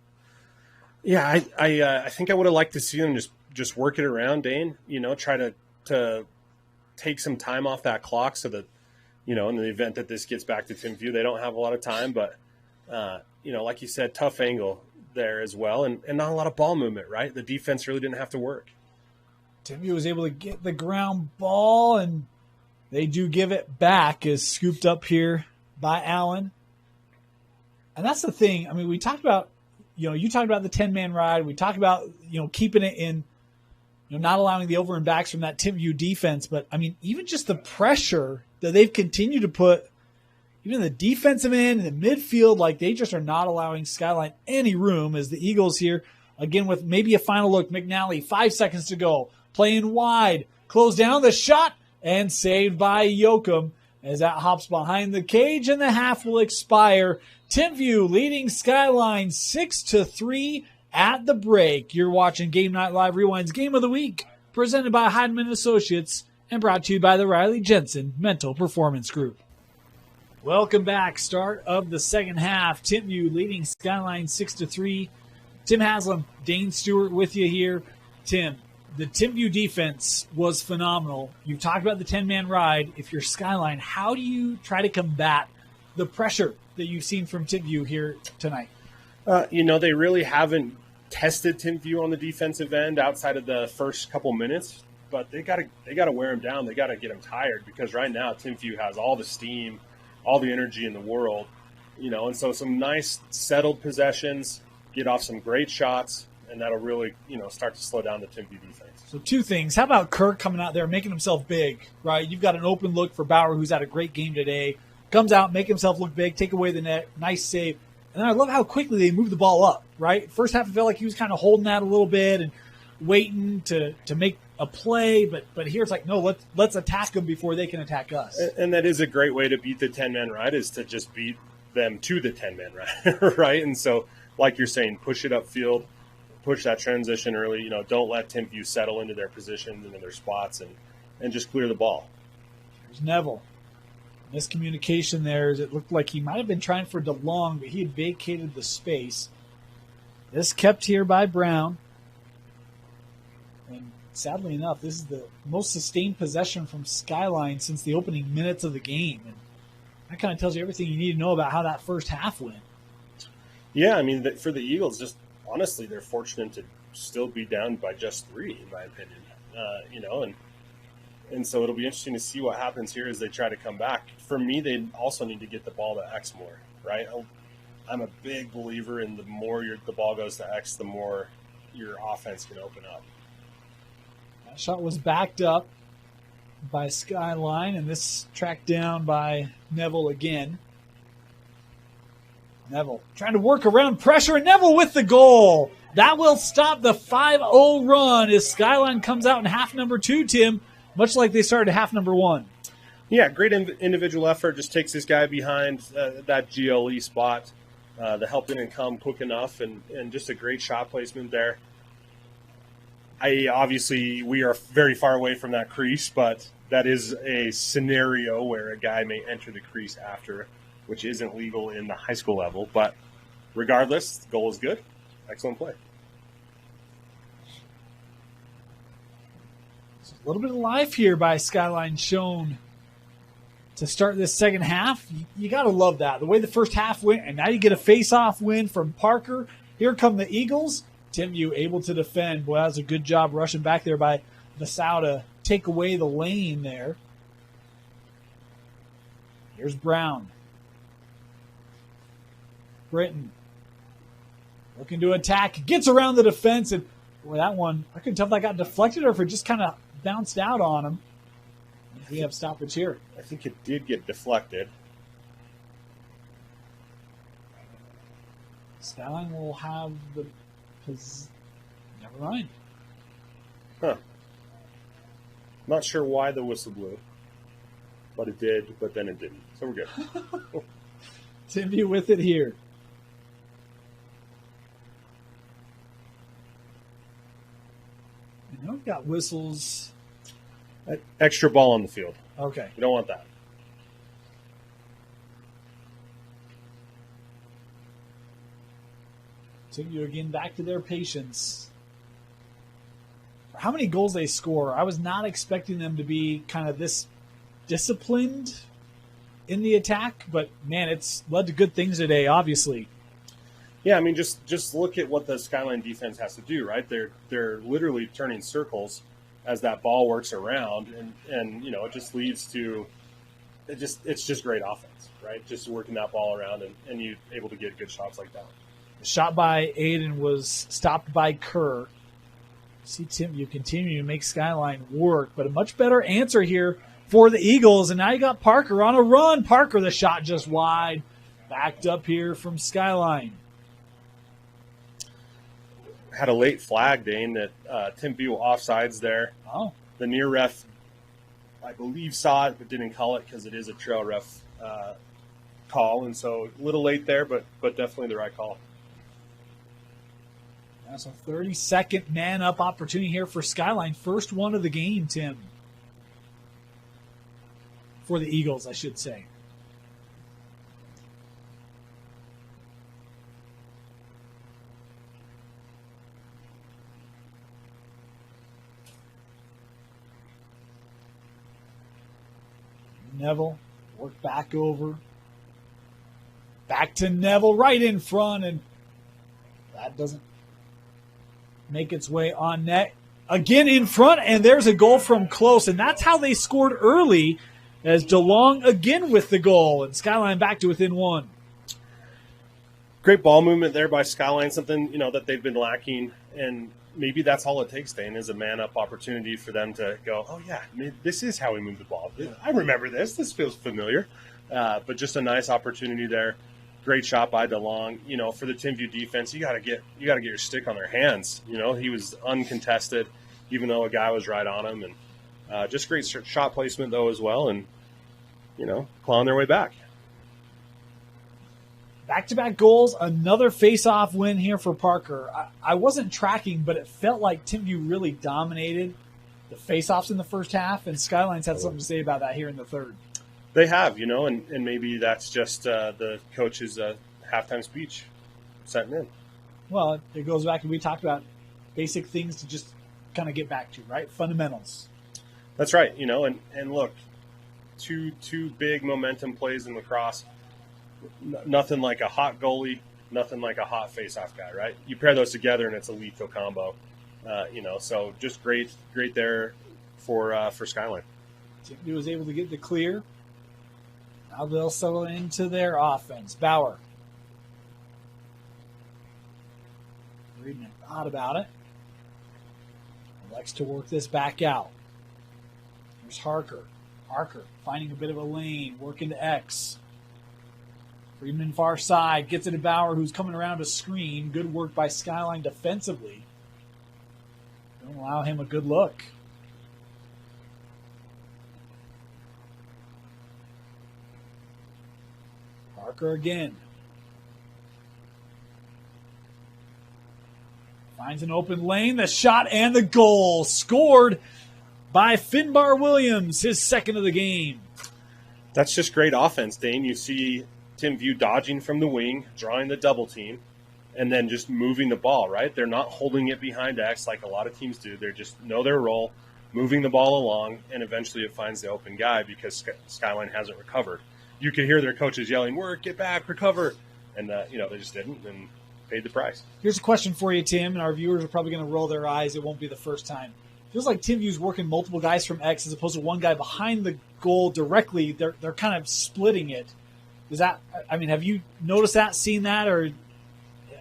Yeah, I think I would have liked to see them just work it around, Dane. You know, try to take some time off that clock so that, you know, in the event that this gets back to Timpview, they don't have a lot of time. But, you know, like you said, tough angle there as well, and not a lot of ball movement, right? The defense really didn't have to work. Timpview was able to get the ground ball, and they do give it back as scooped up here by Allen. And that's the thing. I mean, we talked about, you know, you talked about the 10-man ride. We talked about, you know, keeping it in, you know, not allowing the over and backs from that Timpview defense. But, I mean, even just the pressure that they've continued to put, even the defensive end and the midfield, like they just are not allowing Skyline any room as the Eagles here, again, with maybe a final look. McNally, 5 seconds to go, playing wide, close down the shot, and saved by Yoakum as that hops behind the cage, and the half will expire. Timpview leading Skyline 6-3 at the break. You're watching Game Night Live Rewind's Game of the Week, presented by Heidemann Associates and brought to you by the Riley Jensen Mental Performance Group. Welcome back. Start of the second half. Timpview leading Skyline 6-3. Tim Haslam, Dane Stewart with you here. Tim, the Timpview defense was phenomenal. You talked about the 10-man ride. If you're Skyline, how do you try to combat the pressure that you've seen from Timpview here tonight? You know, they really haven't tested Timpview on the defensive end outside of the first couple minutes, but they got to wear them down. They got to get them tired, because right now Timpview has all the steam, all the energy in the world, you know, and so some nice settled possessions, get off some great shots, and that'll really, start to slow down the Timpview defense. So two things. How about Kirk coming out there, making himself big, right? You've got an open look for Bauer, who's had a great game today. Comes out, make himself look big, take away the net, nice save. And then I love how quickly they move the ball up, right? First half, I felt like he was kind of holding that a little bit and waiting to make a play, but here it's like, no, let's attack them before they can attack us. And that is a great way to beat the 10-man right, is to just beat them to the 10-man right, right? And so, like you're saying, push it upfield, push that transition early. Don't let Timpview settle into their positions and in their spots, and just clear the ball. There's Neville. Miscommunication there. It looked like he might have been trying for DeLong, but he had vacated the space. This kept here by Brown. And sadly enough, this is the most sustained possession from Skyline since the opening minutes of the game. And that kind of tells you everything you need to know about how that first half went. Yeah, I mean, for the Eagles, just honestly, they're fortunate to still be down by just 3, in my opinion. And so it'll be interesting to see what happens here as they try to come back. For me, they also need to get the ball to X more, right? I'm a big believer in the more the ball goes to X, the more your offense can open up. That shot was backed up by Skyline, and this tracked down by Neville again. Neville trying to work around pressure, and Neville with the goal. That will stop the 5-0 run as Skyline comes out in half number 2, Tim, much like they started half number 1. Yeah, great individual effort. Just takes this guy behind that GLE spot. The help didn't come quick enough, and just a great shot placement there. Obviously, we are very far away from that crease, but that is a scenario where a guy may enter the crease after, which isn't legal in the high school level. But regardless, the goal is good. Excellent play. A little bit of life here by Skyline shown to start this second half. You got to love that. The way the first half went, and now you get a face-off win from Parker. Here come the Eagles. Timpview able to defend. Boy, that was a good job rushing back there by Vasau to take away the lane there. Here's Brown. Britton looking to attack. Gets around the defense, and boy, that one, I couldn't tell if that got deflected or if it just kind of bounced out on him. We have stoppage here. I think it did get deflected. Skyline will have the never mind. Huh. Not sure why the whistle blew, but it did, but then it didn't. So we're good. Timpview with it here. I know we've got whistles. Extra ball on the field. Okay. You don't want that. Timpview again back to their patience. For how many goals they score, I was not expecting them to be kind of this disciplined in the attack, but man, it's led to good things today, obviously. Yeah, I mean, just look at what the Skyline defense has to do, right? They're literally turning circles as that ball works around, and it just leads to it's just great offense, right? Just working that ball around and you able to get good shots like that. The shot by Aiden was stopped by Kerr. See Timpview continue to make Skyline work, but a much better answer here for the Eagles, and now you got Parker on a run. Parker, the shot just wide, backed up here from Skyline. Had a late flag, Dane, that Timpview offsides there. Oh. The near ref, I believe, saw it but didn't call it because it is a trail ref call, and so a little late there, but definitely the right call. That's a 30-second man-up opportunity here for Skyline. First one of the game, Tim. For the Eagles, I should say. Neville, work back over. Back to Neville, right in front, and that doesn't make its way on net. Again in front, and there's a goal from close, and that's how they scored early, as DeLong again with the goal, and Skyline back to within one. Great ball movement there by Skyline, something that they've been lacking, And maybe that's all it takes, Dane, is a man-up opportunity for them to go, oh, yeah, this is how we move the ball. I remember this. This feels familiar. But just a nice opportunity there. Great shot by DeLong. You know, for the Timpview defense, you got to get your stick on their hands. You know, he was uncontested, even though a guy was right on him. And just great shot placement, though, as well. And, you know, clawing their way back. Back-to-back goals, another face-off win here for Parker. I wasn't tracking, but it felt like Timpview really dominated the face-offs in the first half, and Skyline's had something to say about that here in the third. They have, you know, and maybe that's just the coach's halftime speech setting in. Well, it goes back to we talked about basic things to just kind of get back to, right? Fundamentals. That's right, you know, and look, two big momentum plays in lacrosse. Nothing like a hot goalie, nothing like a hot face-off guy, right? You pair those together, and it's a lethal combo. You know, so just great there for Skyline. He was able to get the clear. Now they'll settle into their offense. Bauer. Friedman thought about it. Likes to work this back out. There's Harker. Harker finding a bit of a lane, working to X. Friedman far side, gets it to Bauer, who's coming around a screen. Good work by Skyline defensively. Don't allow him a good look. Parker again. Finds an open lane, the shot and the goal. Scored by Finbar Williams, his second of the game. That's just great offense, Dane. You see Timpview dodging from the wing, drawing the double team, and then just moving the ball, right? They're not holding it behind X like a lot of teams do. They just know their role, moving the ball along, and eventually it finds the open guy because Skyline hasn't recovered. You could hear their coaches yelling, work, get back, recover. And, you know, they just didn't and paid the price. Here's a question for you, Tim, and our viewers are probably going to roll their eyes. It won't be the first time. Feels like Timpview's working multiple guys from X as opposed to one guy behind the goal directly. They're kind of splitting it. Is that, I mean, have you noticed that, seen that, or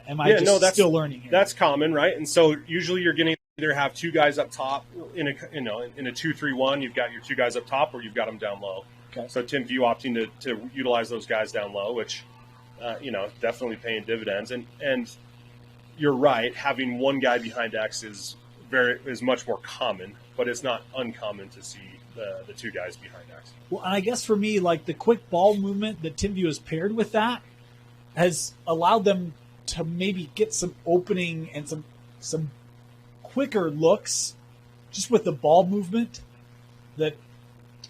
am I still learning here? That's common, right? And so usually you're going to either have two guys up top in a 2-3-1. You've got your two guys up top, or you've got them down low. Okay. So Timpview opting to utilize those guys down low, which definitely paying dividends. And you're right, having one guy behind X is much more common, but it's not uncommon to see the two guys behind X. Well, and I guess for me, like the quick ball movement that Timpview has paired with that has allowed them to maybe get some opening and some quicker looks just with the ball movement that,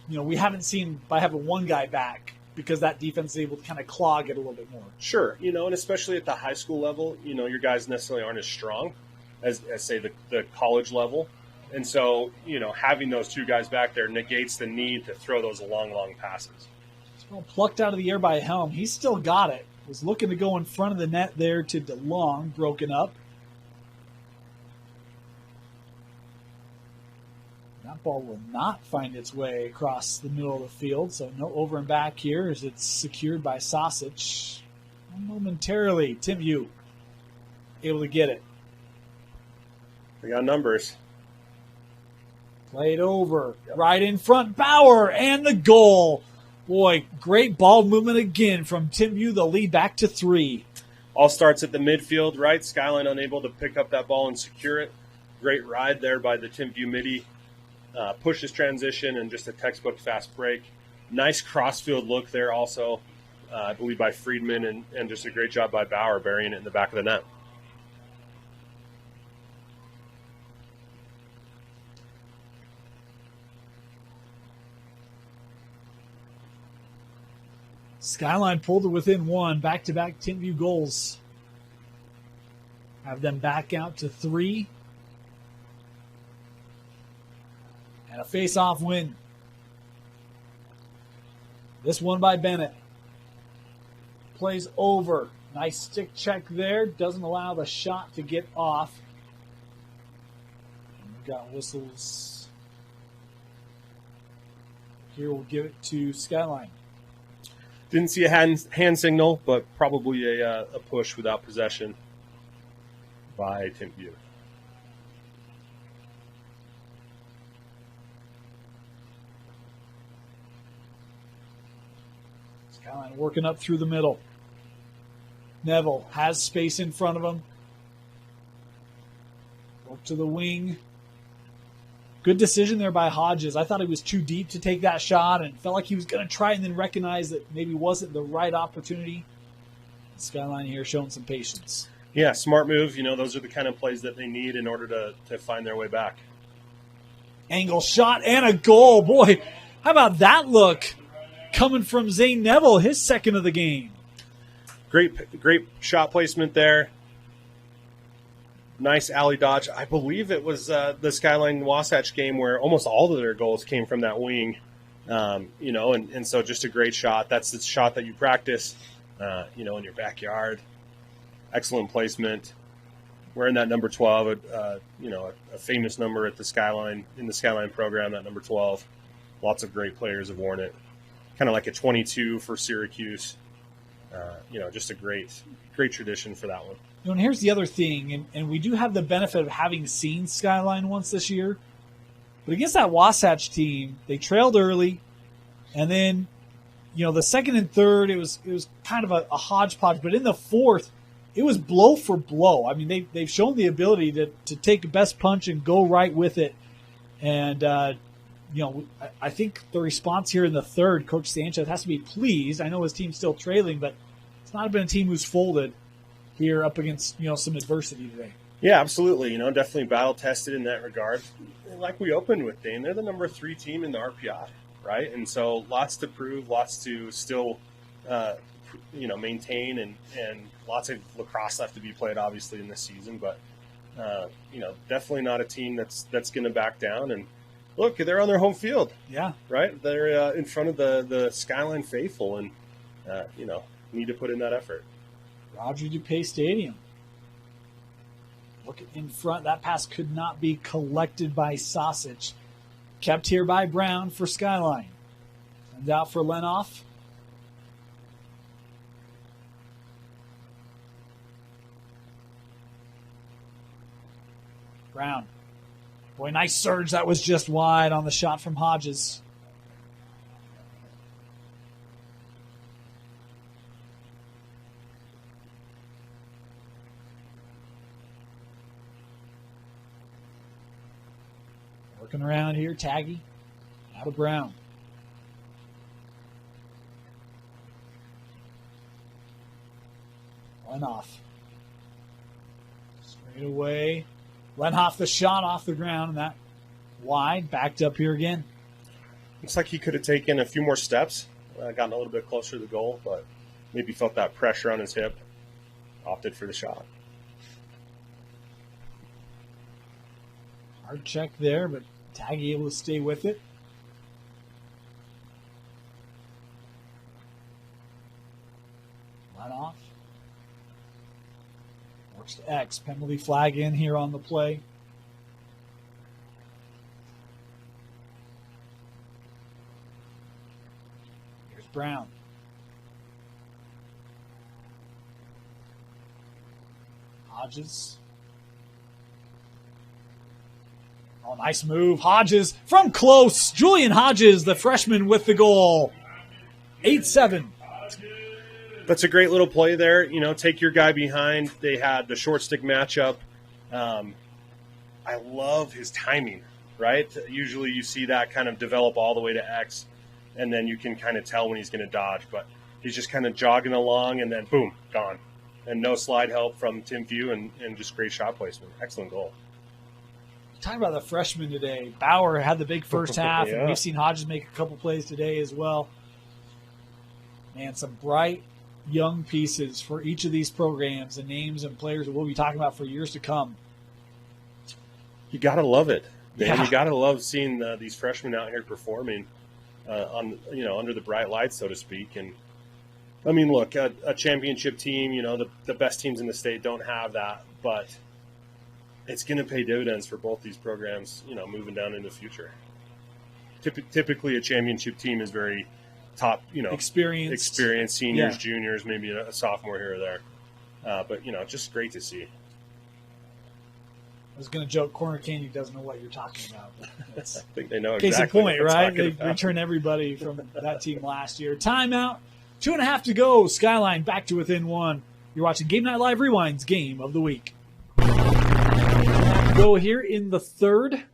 you know, we haven't seen by having one guy back because that defense is able to kind of clog it a little bit more. Sure, you know, and especially at the high school level, you know, your guys necessarily aren't as strong as say, the college level. And so, you know, having those two guys back there negates the need to throw those long passes. Well, plucked out of the air by Helm. He's still got it. Was looking to go in front of the net there to DeLong, broken up. That ball will not find its way across the middle of the field, so no over and back here as it's secured by Sosich. Momentarily, Timpview able to get it. We got numbers. Played over, right in front, Bauer, and the goal. Boy, great ball movement again from Timpview. The lead back to 3. All starts at the midfield, right? Skyline unable to pick up that ball and secure it. Great ride there by the Timpview midi. Pushes transition and just a textbook fast break. Nice crossfield look there also, I believe, by Friedman, and just a great job by Bauer burying it in the back of the net. Skyline pulled it within 1. Back-to-back Timpview goals. Have them back out to 3. And a face-off win. This one by Bennett. Plays over. Nice stick check there. Doesn't allow the shot to get off. And we've got whistles. Here we'll give it to Skyline. Didn't see a hand signal, but probably a push without possession by Timpview. Skyline working up through the middle. Neville has space in front of him. Work to the wing. Good decision there by Hodges. I thought he was too deep to take that shot and felt like he was going to try it and then recognize that maybe wasn't the right opportunity. Skyline here showing some patience. Yeah, smart move. Those are the kind of plays that they need in order to find their way back. Angle shot and a goal. Boy, how about that look coming from Zane Neville, his second of the game. Great shot placement there. Nice alley dodge. I believe it was the Skyline Wasatch game where almost all of their goals came from that wing. And so just a great shot. That's the shot that you practice, in your backyard. Excellent placement. Wearing that number 12, a famous number at the Skyline, in the Skyline program, that number 12. Lots of great players have worn it. Kind of like a 22 for Syracuse. Just a great tradition for that one. And here's the other thing, and we do have the benefit of having seen Skyline once this year. But against that Wasatch team, they trailed early, and then, the second and third, it was kind of a hodgepodge. But in the fourth, it was blow for blow. I mean, they've shown the ability to take the best punch and go right with it. And, I think the response here in the third, Coach Sanchez has to be pleased. I know his team's still trailing, but it's not been a team who's folded here up against, some adversity today. Yeah, absolutely. Definitely battle-tested in that regard. And like we opened with, Dane, they're the number 3 team in the RPI, right? And so lots to prove, lots to still, maintain, and lots of lacrosse left to be played, obviously, in this season. But, definitely not a team that's going to back down. And look, they're on their home field. Yeah. Right? They're in front of the Skyline faithful and, need to put in that effort. Roger DuPay Stadium. Looking in front. That pass could not be collected by Sausage. Kept here by Brown for Skyline. Sends out for Lenoff. Brown. Boy, nice surge. That was just wide on the shot from Hodges. Working around here, Taggy. Out of Brown. Lenoff. Straight away. Lenhoff the shot off the ground, and that wide, backed up here again. Looks like he could have taken a few more steps, gotten a little bit closer to the goal, but maybe felt that pressure on his hip, opted for the shot. Hard check there, but Taggy able to stay with it. Lenoff. Works to X. Penalty flag in here on the play. Here's Brown. Hodges. Oh, nice move. Hodges from close. Julian Hodges, the freshman, with the goal. 8-7. That's a great little play there. Take your guy behind. They had the short stick matchup. I love his timing, right? Usually you see that kind of develop all the way to X, and then you can kind of tell when he's going to dodge. But he's just kind of jogging along, and then boom, gone. And no slide help from Timpview, and just great shot placement. Excellent goal. Talking about the freshman today, Bauer had the big first half, Yeah. and we've seen Hodges make a couple plays today as well. Man, some bright young pieces for each of these programs and names and players that we'll be talking about for years to come. You got to love it, man. Yeah. You got to love seeing these freshmen out here performing under the bright lights, so to speak. And I mean, look, a championship team, the best teams in the state don't have that, but it's going to pay dividends for both these programs, moving down into the future. Typically, a championship team is very top, experienced seniors, juniors, maybe a sophomore here or there. But just great to see. I was going to joke, Corner Candy doesn't know what you're talking about. I think they know Case exactly in point, what I'm right? talking They about. returned everybody from that team last year. Timeout. 2.5 to go. Skyline back to within 1. You're watching Game Night Live Rewind's Game of the Week. Go here in the third.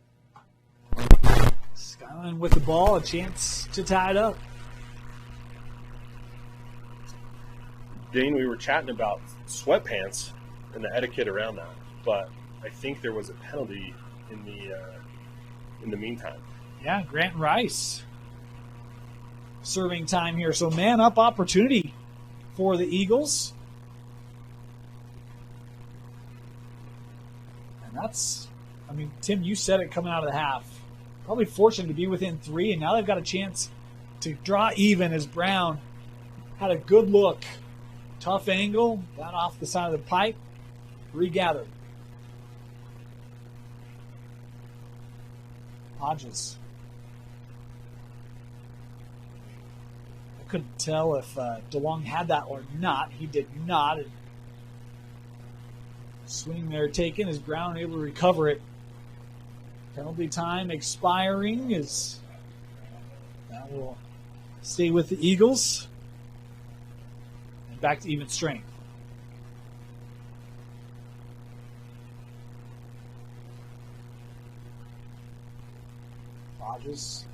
Skyline with the ball, a chance to tie it up. Dane, we were chatting about sweatpants and the etiquette around that, but I think there was a penalty in the meantime. Yeah, Grant Rice serving time here. So man up opportunity for the Eagles. And that's, I mean, Tim, you said it coming out of the half. Probably fortunate to be within 3, and now they've got a chance to draw even as Brown had a good look. Tough angle, got off the side of the pipe, regathered. Hodges. I couldn't tell if DeLong had that or not. He did not. Swing there taken as Brown able to recover it. Penalty time expiring as that will stay with the Eagles. And back to even strength. Hodges.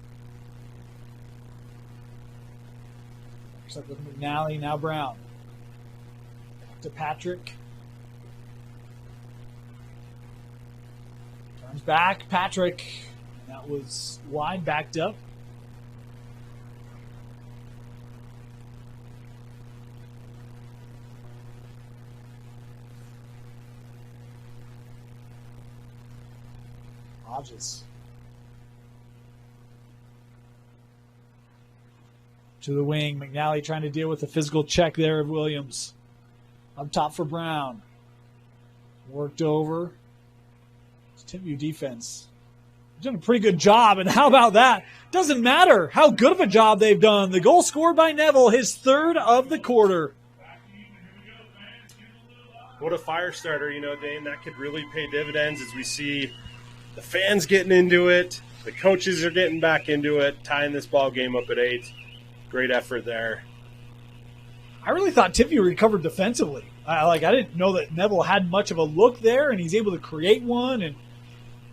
Looks like with McNally, now Brown. Back to Patrick. Turns back, Patrick. And that was wide, backed up. Hodges. To the wing. McNally trying to deal with the physical check there of Williams. Up top for Brown. Worked over. Timpview defense. They've done a pretty good job, and how about that? Doesn't matter how good of a job they've done. The goal scored by Neville, his third of the quarter. What a fire starter, Dane. That could really pay dividends as we see the fans getting into it. The coaches are getting back into it, tying this ball game up at 8. Great effort there. I really thought Timpview recovered defensively. I didn't know that Neville had much of a look there, and he's able to create one, and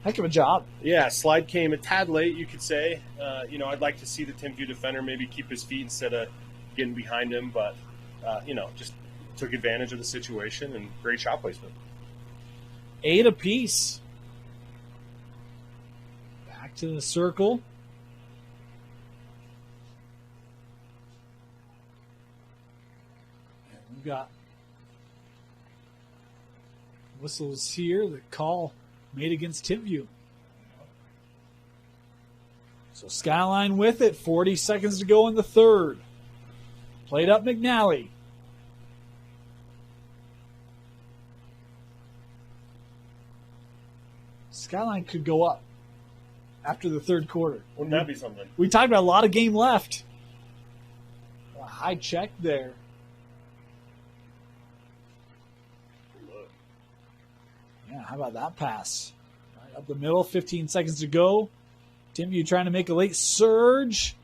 heck of a job. Yeah, slide came a tad late, you could say. I'd like to see the Timpview defender maybe keep his feet instead of getting behind him, but, just took advantage of the situation and great shot placement. 8 apiece. Back to the circle. And we've got whistles here. The call made against Timpview. So Skyline with it. 40 seconds to go in the third. Played up McNally. Skyline could go up after the third quarter. Wouldn't that be something? We talked about a lot of game left. A high check there. Yeah, how about that pass? Right up the middle, 15 seconds to go. Timpview trying to make a late surge.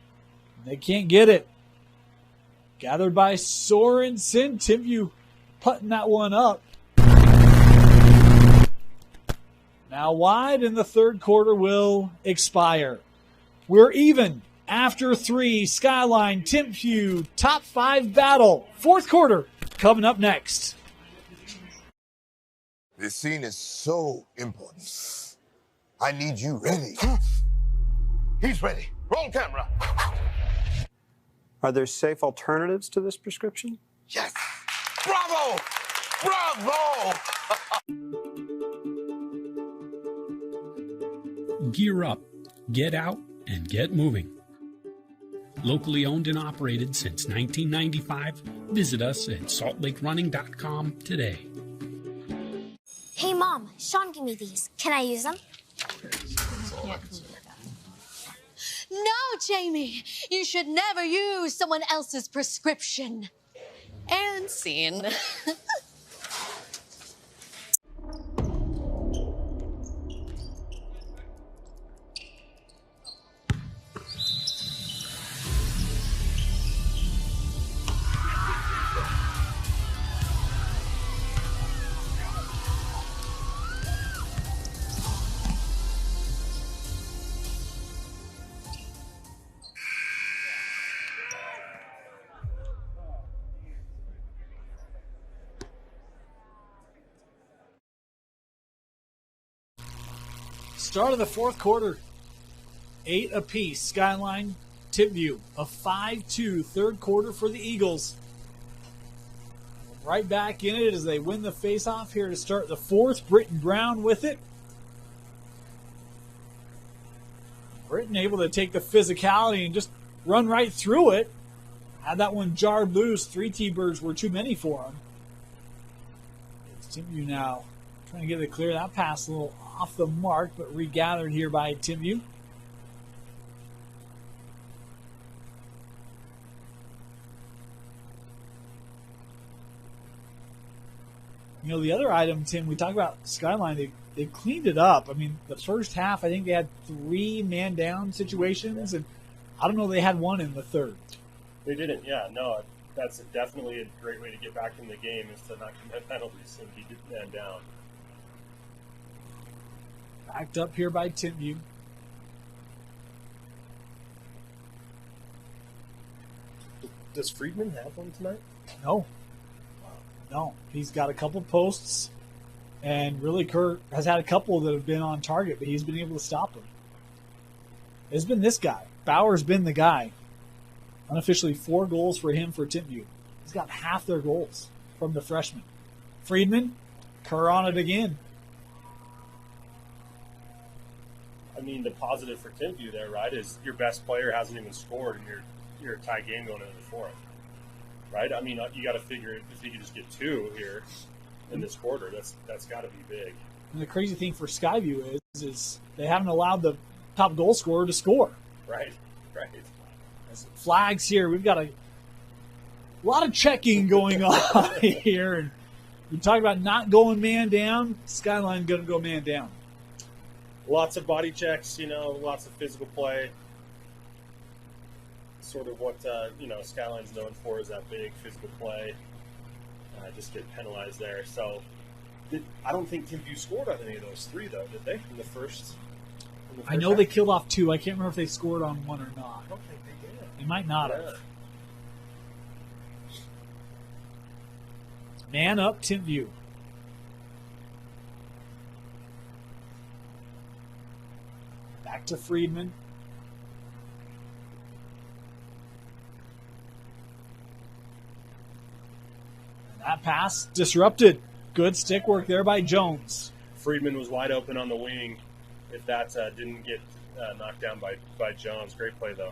They can't get it. Gathered by Sorensen. Timpview putting that one up. Now wide, and the third quarter will expire. We're even after 3. Skyline, Timpview, top 5 battle. Fourth quarter coming up next. This scene is so important. I need you ready. He's ready. Roll camera. Are there safe alternatives to this prescription? Yes. Bravo! Bravo! Gear up, get out, and get moving. Locally owned and operated since 1995, visit us at saltlakerunning.com today. Hey, Mom, Sean gave me these. Can I use them? No, Jamie, you should never use someone else's prescription. And scene. Start of the fourth quarter. 8 apiece. Skyline, Timpview. A 5-2 third quarter for the Eagles. Right back in it as they win the faceoff here to start the fourth. Britton Brown with it. Britton able to take the physicality and just run right through it. Had that one jarred loose. 3 T-Birds were too many for him. It's Timpview now trying to get it clear. That pass a little off the mark, but regathered here by Timpview. You know, the other item, Tim, we talked about Skyline, they cleaned it up. I mean, the first half, I think they had 3 man-down situations, and I don't know they had one in the third. They didn't, yeah. No, that's definitely a great way to get back in the game is to not commit penalties and keep it man down. Backed up here by Timpview. Does Friedman have one tonight? No. No. He's got a couple posts, and really Kurt has had a couple that have been on target, but he's been able to stop them. It's been this guy. Bauer's been the guy. Unofficially 4 goals for him for Timpview. He's got half their goals from the freshman. Friedman, Kerr on it again. I mean, the positive for Timpview there, right, is your best player hasn't even scored, and you're a tie game going into the fourth, right? I mean, you got to figure if you could just get 2 here in this quarter, that's got to be big. And the crazy thing for Skyview is they haven't allowed the top goal scorer to score. Right. As flags here, we've got a lot of checking going on here, and we talk about not going man down. Skyline going to go man down. Lots of body checks, lots of physical play. Sort of what, Skyline's known for is that big physical play. Just get penalized there. So I don't think Timpview scored on any of those 3, though, did they? In the first I know they killed off 2. I can't remember if they scored on 1 or not. I don't think they did. They might not have. Man up, Timpview. Back to Friedman. And that pass disrupted. Good stick work there by Jones. Friedman was wide open on the wing. If that didn't get knocked down by Jones. Great play, though.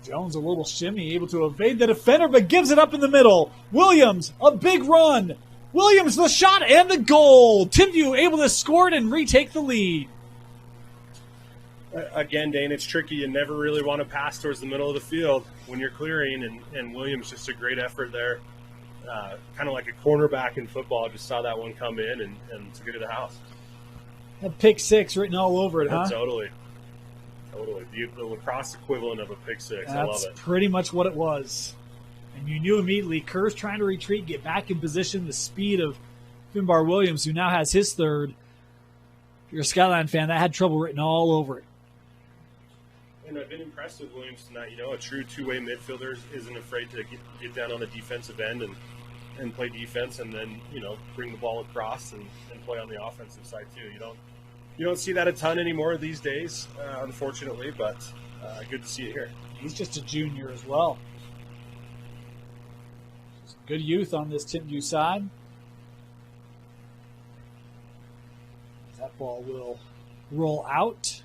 Jones a little shimmy, able to evade the defender, but gives it up in the middle. Williams, a big run. Williams, the shot and the goal. Timpview able to score it and retake the lead. Again, Dane, it's tricky. You never really want to pass towards the middle of the field when you're clearing, and Williams just a great effort there. Kind of like a cornerback in football. Just saw that one come in and took it to the house. A pick 6 written all over it, huh? Totally. The lacrosse equivalent of a pick 6. I love it. That's pretty much what it was. And you knew immediately Kerr's trying to retreat, get back in position. The speed of Finbar Williams, who now has his third. If you're a Skyline fan, that had trouble written all over it. And I've been impressed with Williams tonight. A true two-way midfielder isn't afraid to get down on the defensive end and play defense, and then bring the ball across and play on the offensive side too. You don't see that a ton anymore these days, unfortunately, but good to see it here. He's just a junior as well. Good youth on this Timpview side. That ball will roll out.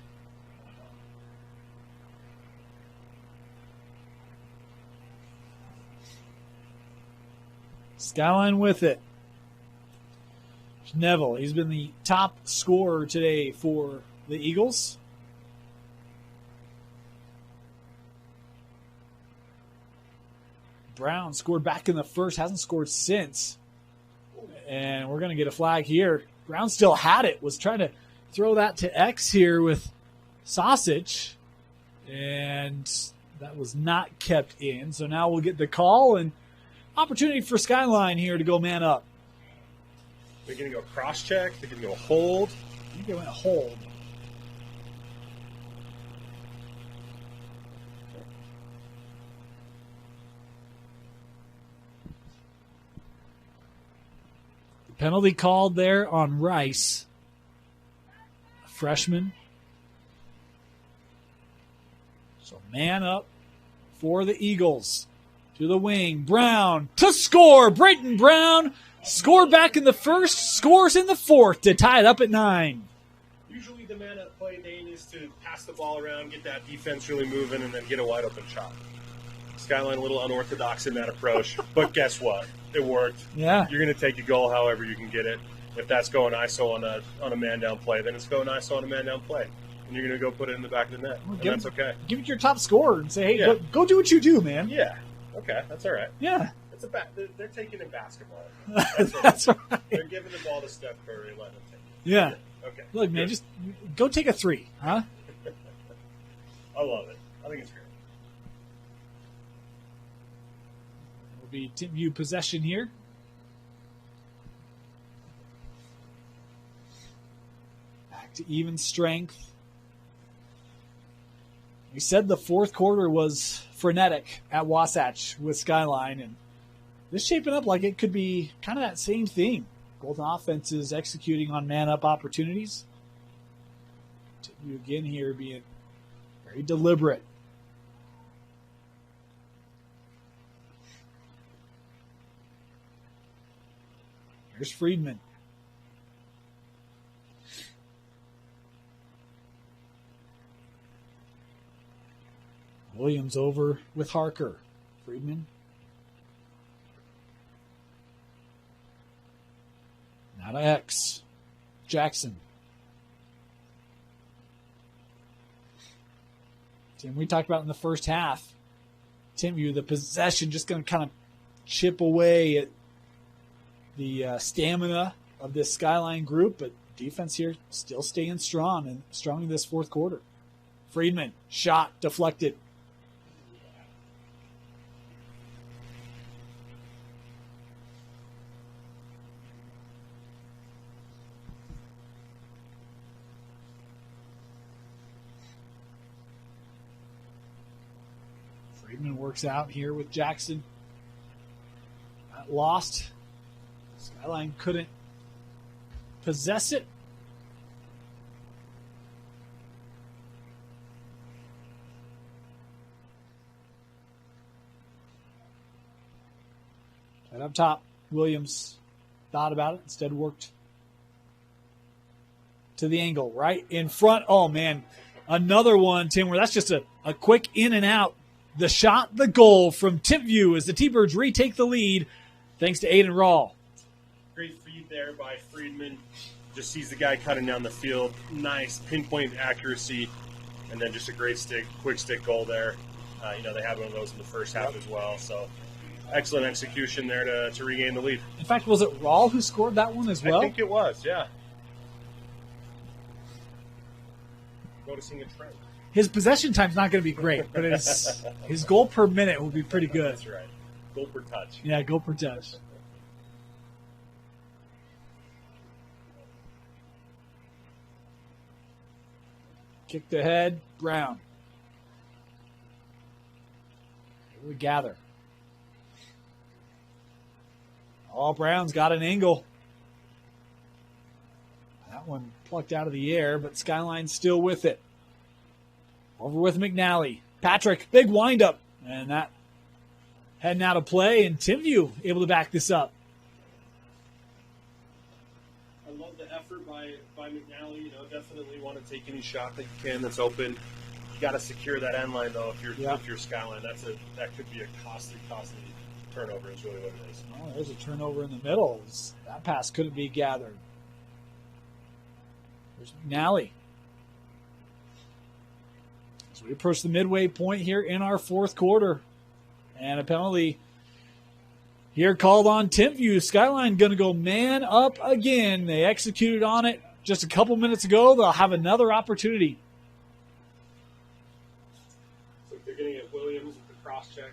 Skyline with it. Neville, he's been the top scorer today for the Eagles. Brown scored back in the first, hasn't scored since. And we're going to get a flag here. Brown still had it, was trying to throw that to X here with Sausage. And that was not kept in. So now we'll get the call and opportunity for Skyline here to go man up. They're going to go cross-check. They're going to go hold. I think they went hold. The penalty called there on Rice. freshman. So man up for the Eagles. To the wing. Brown to score. Brayton Brown scored back in the first, scores in the fourth to tie it up at 9. Usually the man up play, Dane, is to pass the ball around, get that defense really moving, and then get a wide open shot. Skyline a little unorthodox in that approach, but guess what? It worked. Yeah. You're going to take a goal however you can get it. If that's going ISO on a man down play, then it's going ISO on a man down play. And you're going to go put it in the back of the net. Well, and that's okay. Give it to your top scorer and say, hey, Yeah. go do what you do, man. Yeah. Okay. That's all right. Yeah. It's they're taking in basketball. That's right. They're giving the ball to Steph Curry and letting him take it. Yeah. Okay. Look, man, just go take a 3, huh? I love it. I think it's great. Will be Timpview possession here. Back to even strength. We said the fourth quarter was frenetic at Wasatch with Skyline, and this is shaping up like it could be kind of that same thing. Both offenses executing on man-up opportunities. Timpview again here being very deliberate. Here's Friedman. Williams over with Harker. Friedman. Now to X. Jackson. Tim, we talked about in the first half. Timpview, the possession just going to kind of chip away at the stamina of this Skyline group, but defense here still staying strong in this fourth quarter. Friedman, shot deflected. Friedman works out here with Jackson. Got lost. Skyline couldn't possess it. Right up top, Williams thought about it, instead worked to the angle, right in front. Oh, man, another one, Tim, where that's just a quick in and out. The shot, the goal from Timpview as the T-Birds retake the lead thanks to Aiden Rawl. Great feed there by Friedman. Just sees the guy cutting down the field. Nice pinpoint accuracy. And then just a great quick stick goal there. They had one of those in the first half as well. So excellent execution there to regain the lead. In fact, was it Rawl who scored that one as well? I think it was, yeah. Noticing a trend. His possession time's not going to be great, but his goal per minute will be pretty good. That's right. Goal per touch. Yeah, goal per touch. Kicked ahead, Brown. Here we gather. Oh, Brown's got an angle. That one plucked out of the air, but Skyline's still with it. Over with McNally. Patrick, big windup. And that heading out of play, and Timpview able to back this up. I love the effort by McNally. Definitely want to take any shot that you can that's open. You got to secure that end line, though, if you're Skyline. That could be a costly turnover is really what it is. Oh, there's a turnover in the middle. That pass couldn't be gathered. There's McNally. As we approach the midway point here in our fourth quarter. And a penalty here called on Timpview. Skyline going to go man up again. They executed on it just a couple minutes ago. They'll have another opportunity. So they're going to get Williams with the cross check.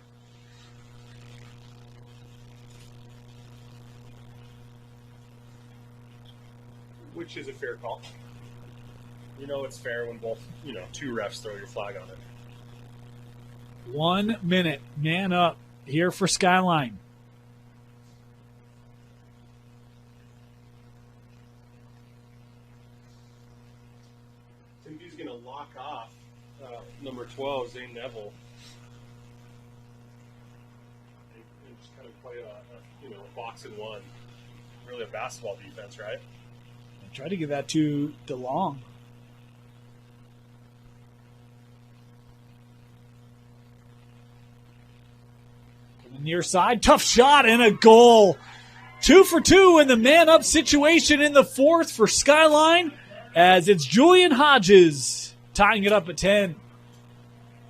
Which is a fair call. It's fair when both, two refs throw your flag on it. 1 minute. Man up here for Skyline. number 12, Zane Neville. And just kind of play a box and one. Really a basketball defense, right? I try to give that to DeLong. From the near side, tough shot and a goal. 2 for 2 in the man-up situation in the fourth for Skyline, as it's Julian Hodges tying it up at 10.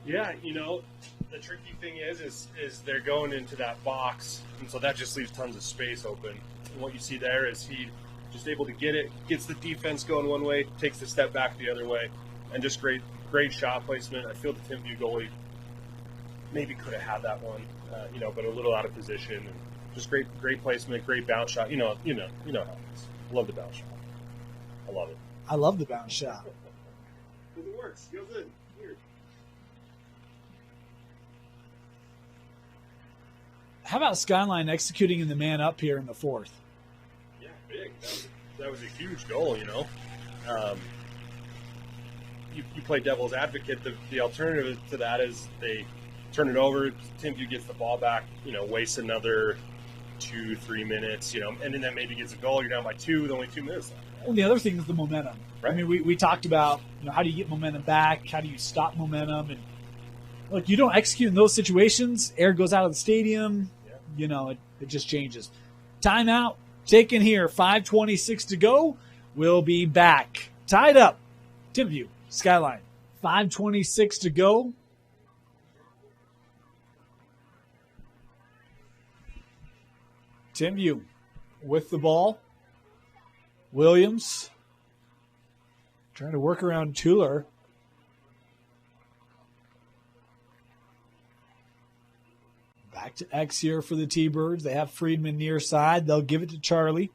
Yeah, the tricky thing is they're going into that box, and so that just leaves tons of space open. And what you see there is he just able to get it, gets the defense going one way, takes the step back the other way, and just great shot placement. I feel the Timpview goalie maybe could have had that one, but a little out of position. And just great placement, great bounce shot. You know how it is. I love the bounce shot. I love it. I love the bounce shot. It works. Goes in. Weird. How about Skyline executing in the man up here in the fourth? Yeah, big. That was a huge goal, You play devil's advocate. The alternative to that is they turn it over. Timpview gets the ball back, wastes another 2-3 minutes, and then that maybe gets a goal. You're down by 2 with only 2 minutes left. Well, the other thing is the momentum. Right. I mean, we talked about, how do you get momentum back? How do you stop momentum? And look, you don't execute in those situations. Air goes out of the stadium. Yeah. It just changes. Timeout taken here. 5:26 to go. We'll be back. Tied up. Timpview, Skyline. 5:26 to go. Timpview with the ball. Williams trying to work around Tuller. Back to X here for the T-Birds. They have Friedman near side. They'll give it to Charlie.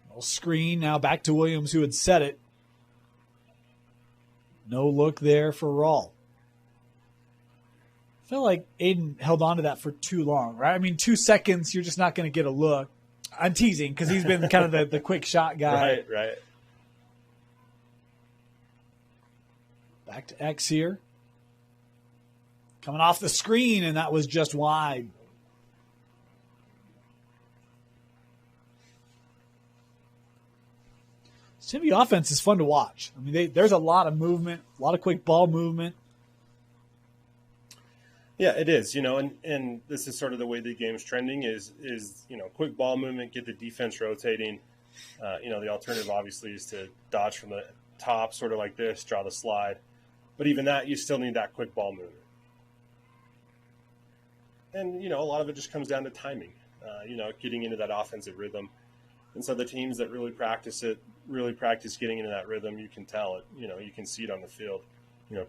Little screen. Now back to Williams, who had set it. No look there for Rawl. I feel like Aiden held on to that for too long, right? I mean, 2 seconds, you're just not going to get a look. I'm teasing because he's been kind of the quick shot guy. Right. Back to X here. Coming off the screen, and that was just wide. Timpview offense is fun to watch. I mean, there's a lot of movement, a lot of quick ball movement. Yeah, it is, and this is sort of the way the game's trending is quick ball movement, get the defense rotating. The alternative obviously is to dodge from the top, sort of like this, draw the slide. But even that, you still need that quick ball movement. And, a lot of it just comes down to timing, getting into that offensive rhythm. And so the teams that really practice getting into that rhythm, you can tell it, you can see it on the field.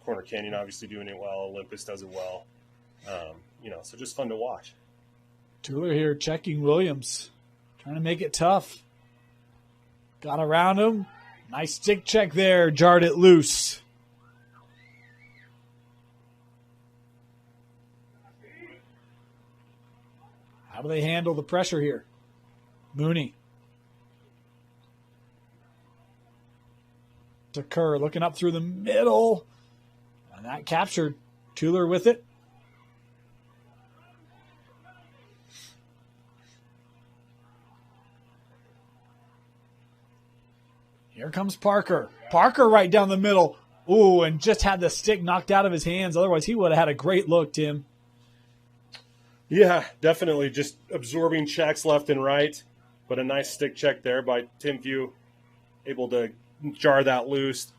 Corner Canyon obviously doing it well. Olympus does it well. So just fun to watch. Tuller here checking Williams, trying to make it tough. Got around him. Nice stick check there. Jarred it loose. How do they handle the pressure here? Mooney. To Kerr, looking up through the middle. And that captured. Tuller with it. Here comes Parker. Parker right down the middle. Ooh, and just had the stick knocked out of his hands. Otherwise, he would have had a great look, Tim. Yeah, definitely. Just absorbing checks left and right. But a nice stick check there by Timpview. Able to jar that loose.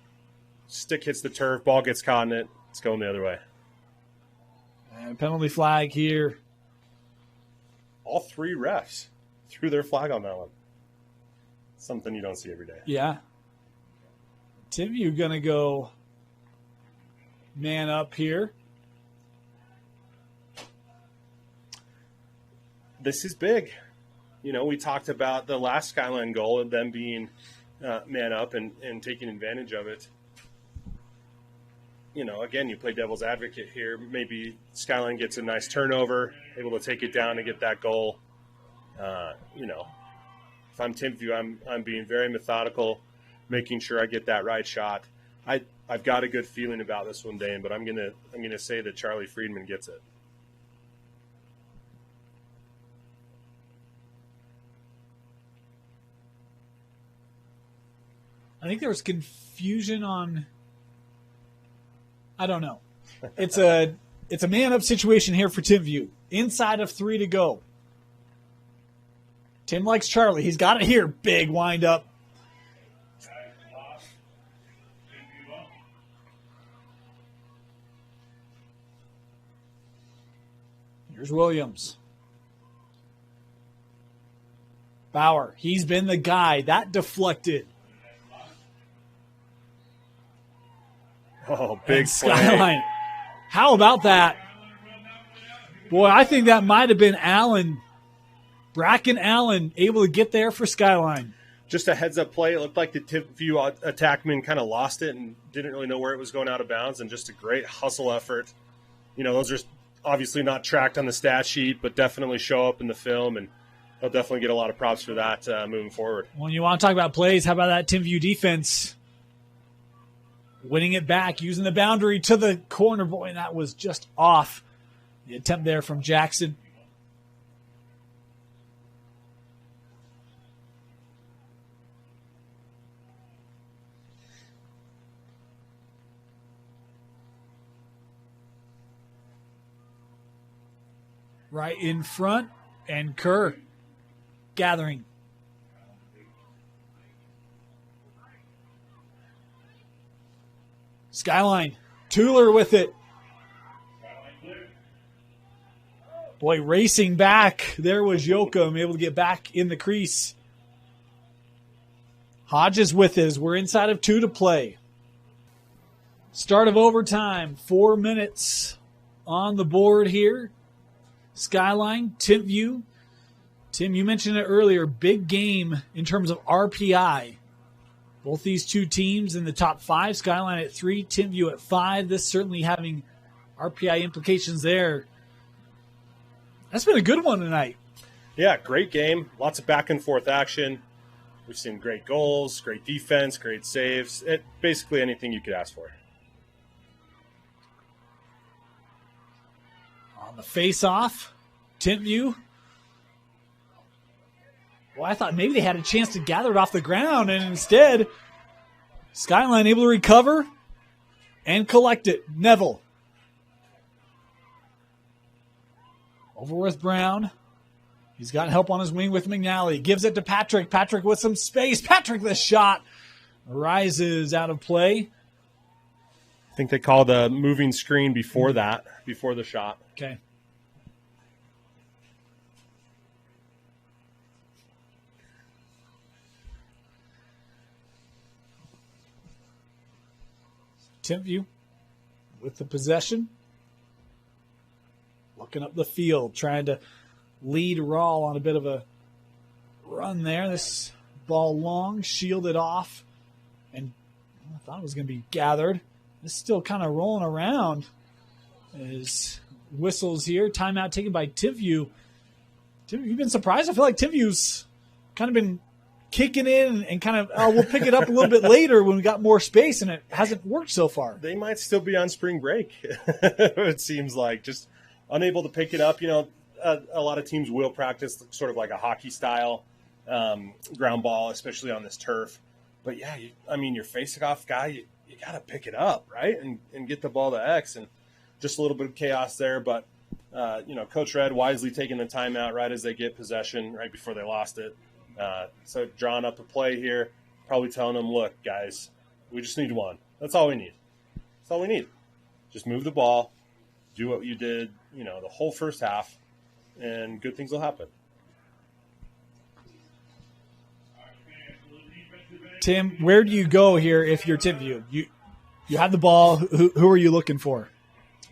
Stick hits the turf. Ball gets caught in it. It's going the other way. And penalty flag here. All 3 refs threw their flag on that one. Something you don't see every day. Yeah. Timpview going to go man up here. This is big. We talked about the last Skyline goal of them being man up and taking advantage of it. Again, you play devil's advocate here. Maybe Skyline gets a nice turnover, able to take it down and get that goal. If I'm Timpview, I'm being very methodical, making sure I get that right shot. I've got a good feeling about this one, Dane, but I'm gonna say that Charlie Friedman gets it. I think there was confusion on. I don't know. It's a man-up situation here for Timpview. Inside of 3 to go. Tim likes Charlie. He's got it here. Big wind-up. Here's Williams. Bauer. He's been the guy. That deflected. Oh, big Skyline. How about that? Boy, I think that might have been Allen. Bracken Allen able to get there for Skyline. Just a heads-up play. It looked like the Timpview attackman kind of lost it and didn't really know where it was going out of bounds, and just a great hustle effort. You know, those are obviously not tracked on the stat sheet, but definitely show up in the film, and he'll definitely get a lot of props for that moving forward. When you want to talk about plays, how about that Timpview defense? Winning it back, using the boundary to the corner. Boy, and that was just off. The attempt there from Jackson. Right in front, and Kerr gathering. Skyline, Tueller with it. Boy, racing back. There was Yoakum able to get back in the crease. Hodges with it as we're inside of 2 to play. Start of overtime, 4 minutes on the board here. Skyline, Timpview. Tim, you mentioned it earlier, big game in terms of RPI. Both these two teams in the top 5, Skyline at 3, Timpview at 5. This certainly having RPI implications there. That's been a good one tonight. Yeah, great game. Lots of back and forth action. We've seen great goals, great defense, great saves. Basically anything you could ask for. On the face-off, Timpview. Well, I thought maybe they had a chance to gather it off the ground, and instead, Skyline able to recover and collect it. Neville. Overworth Brown. He's got help on his wing with McNally. Gives it to Patrick. Patrick with some space. Patrick, the shot rises out of play. I think they called a moving screen before that, before the shot. Okay. Timpview with the possession. Looking up the field, trying to lead Rawl on a bit of a run there. This ball long, shielded off, and I thought it was going to be gathered. It's still kind of rolling around. As whistles here. Timeout taken by Timpview. Timpview, you've been surprised? I feel like Timpview's kind of been kicking in and kind of, we'll pick it up a little bit later when we got more space, and it hasn't worked so far. They might still be on spring break, it seems like. Just unable to pick it up. You know, a lot of teams will practice sort of like a hockey style ground ball, especially on this turf. But, yeah, your face-off guy, you got to pick it up, right, and get the ball to X. And just a little bit of chaos there. But, Coach Red wisely taking the timeout right as they get possession, right before they lost it. So drawing up a play here, probably telling them, look, guys, we just need one. That's all we need. That's all we need. Just move the ball, do what you did, the whole first half, and good things will happen. Tim, where do you go here if you're Timpview? You have the ball. Who are you looking for?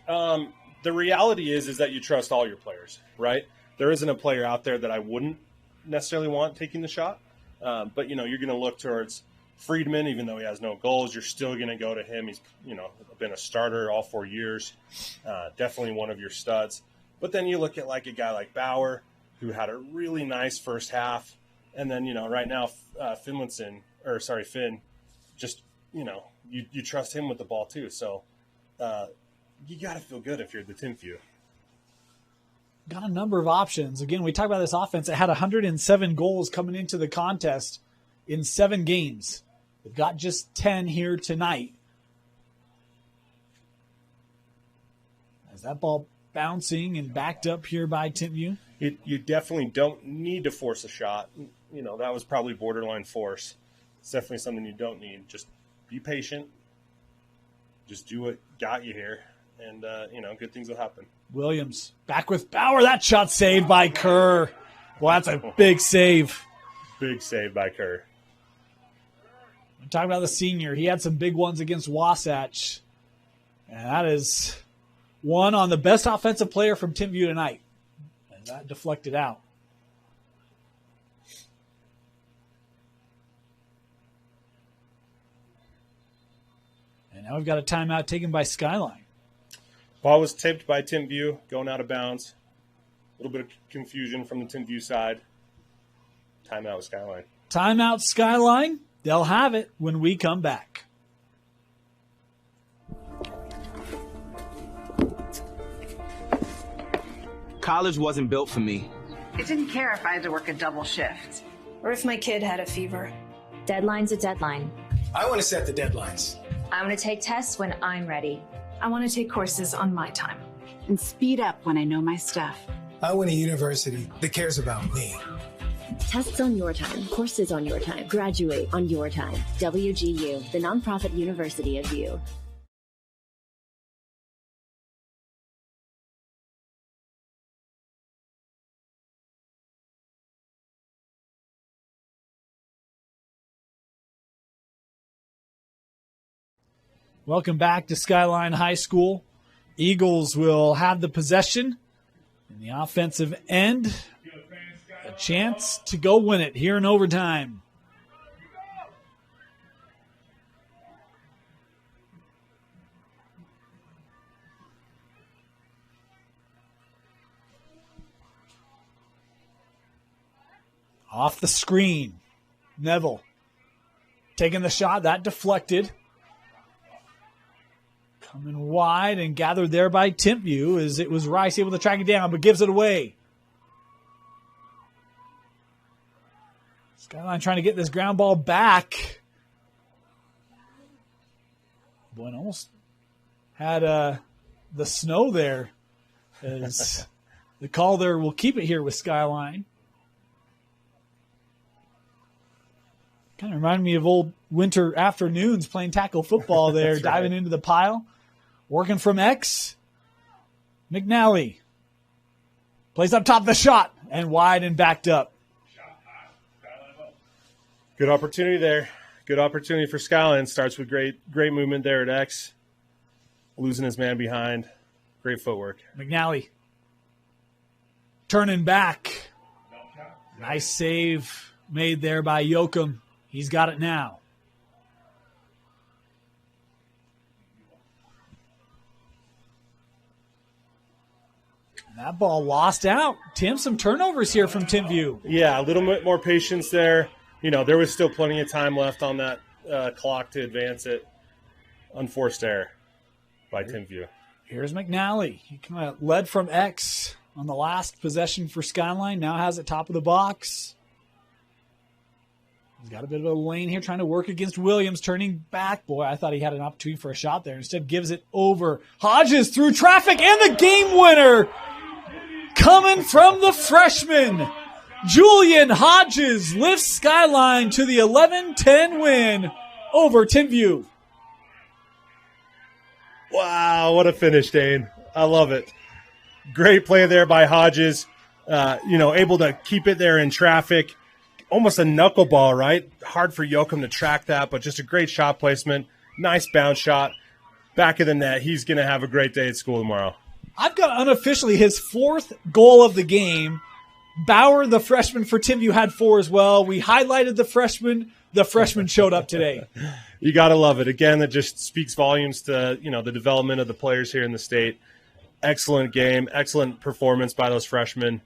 The reality is that you trust all your players, right? There isn't a player out there that I wouldn't necessarily want taking the shot. But, you're going to look towards Friedman, even though he has no goals. You're still going to go to him. He's, been a starter all 4 years. Definitely one of your studs. But then you look at like a guy like Bauer, who had a really nice first half. And then, right now, Finn just, you trust him with the ball too. So you got to feel good if you're the Timpview. Got a number of options. Again, we talk about this offense. It had 107 goals coming into the contest in 7 games. They've got just 10 here tonight. As that ball bouncing and backed up here by Timpview. You definitely don't need to force a shot. That was probably borderline force. It's definitely something you don't need. Just be patient. Just do what got you here. And, good things will happen. Williams back with Bauer. That shot saved by Kerr. Well, that's a big save. Big save by Kerr. I'm talking about the senior. He had some big ones against Wasatch. And that is one on the best offensive player from Timpview tonight. And that deflected out. And now we've got a timeout taken by Skyline. Ball was tipped by Timpview, going out of bounds. A little bit of confusion from the Timpview side. Timeout Skyline. Timeout Skyline. They'll have it when we come back. College wasn't built for me. I didn't care if I had to work a double shift. Or if my kid had a fever. Deadline's a deadline. I want to set the deadlines. I want to take tests when I'm ready. I want to take courses on my time. And speed up when I know my stuff. I want a university that cares about me. Tests on your time, courses on your time, graduate on your time. WGU, the nonprofit university of you. Welcome back to Skyline High School. Eagles will have the possession in the offensive end. A chance to go win it here in overtime. Off the screen. Neville taking the shot. That deflected. Coming wide and gathered there by Timpview as it was Rice able to track it down, but gives it away. Skyline trying to get this ground ball back. Boy, it almost had the snow there. As the call there will keep it here with Skyline. Kind of reminded me of old winter afternoons playing tackle football there, diving into the pile. Working from X. McNally plays up top the shot and wide and backed up. Good opportunity there. Good opportunity for Skyline. Starts with great movement there at X. Losing his man behind. Great footwork. McNally turning back. Nice save made there by Yoakum. He's got it now. That ball lost out. Tim, some turnovers here from Timpview. Yeah, a little bit more patience there. There was still plenty of time left on that clock to advance it. Unforced error by Timpview. Here's McNally. He kind of led from X on the last possession for Skyline. Now has it top of the box. He's got a bit of a lane here trying to work against Williams. Turning back. Boy, I thought he had an opportunity for a shot there. Instead gives it over. Hodges through traffic and the game winner. Coming from the freshman, Julian Hodges lifts Skyline to the 11-10 win over Timpview. Wow, what a finish, Dane. I love it. Great play there by Hodges. Able to keep it there in traffic. Almost a knuckleball, right? Hard for Yoakum to track that, but just a great shot placement. Nice bounce shot. Back of the net. He's going to have a great day at school tomorrow. I've got unofficially his 4th goal of the game. Bauer, the freshman for Timpview, had 4 as well. We highlighted the freshman. The freshman showed up today. You got to love it. Again, that just speaks volumes to, the development of the players here in the state. Excellent game. Excellent performance by those freshmen.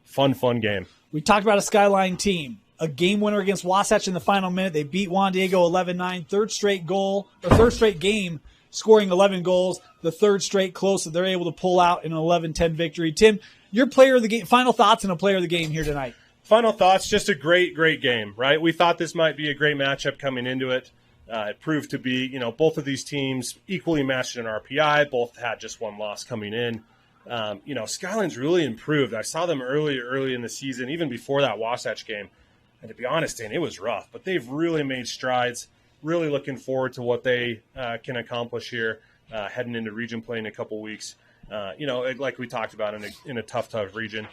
Fun game. We talked about a Skyline team. a game winner against Wasatch in the final minute. They beat Juan Diego 11-9, third straight game, scoring 11 goals, the third straight close that they're able to pull out in an 11-10 victory. Tim, your player of the game, final thoughts on a player of the game here tonight. Final thoughts, just a great game, right? We thought this might be a great matchup coming into it. It proved to be, both of these teams equally matched in RPI. Both had just one loss coming in. Skyline's really improved. I saw them early in the season, even before that Wasatch game. And to be honest, Dan, it was rough. But they've really made strides. Really looking forward to what they can accomplish here heading into region play in a couple weeks. Like we talked about in a tough region.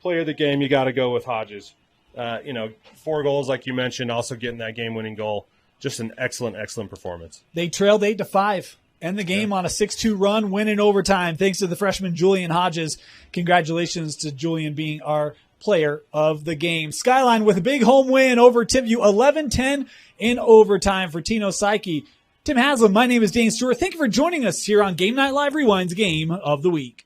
Player of the game, you got to go with Hodges. 4 goals, like you mentioned, also getting that game-winning goal. Just an excellent performance. They trailed 8-5. End the game on a 6-2 run, win in overtime, thanks to the freshman Julian Hodges. Congratulations to Julian being our player of the game. Skyline with a big home win over Timpview, 11-10 in overtime for Tino Psyche. Tim Haslam, my name is Dane Stewart. Thank you for joining us here on Game Night Live Rewind's Game of the Week.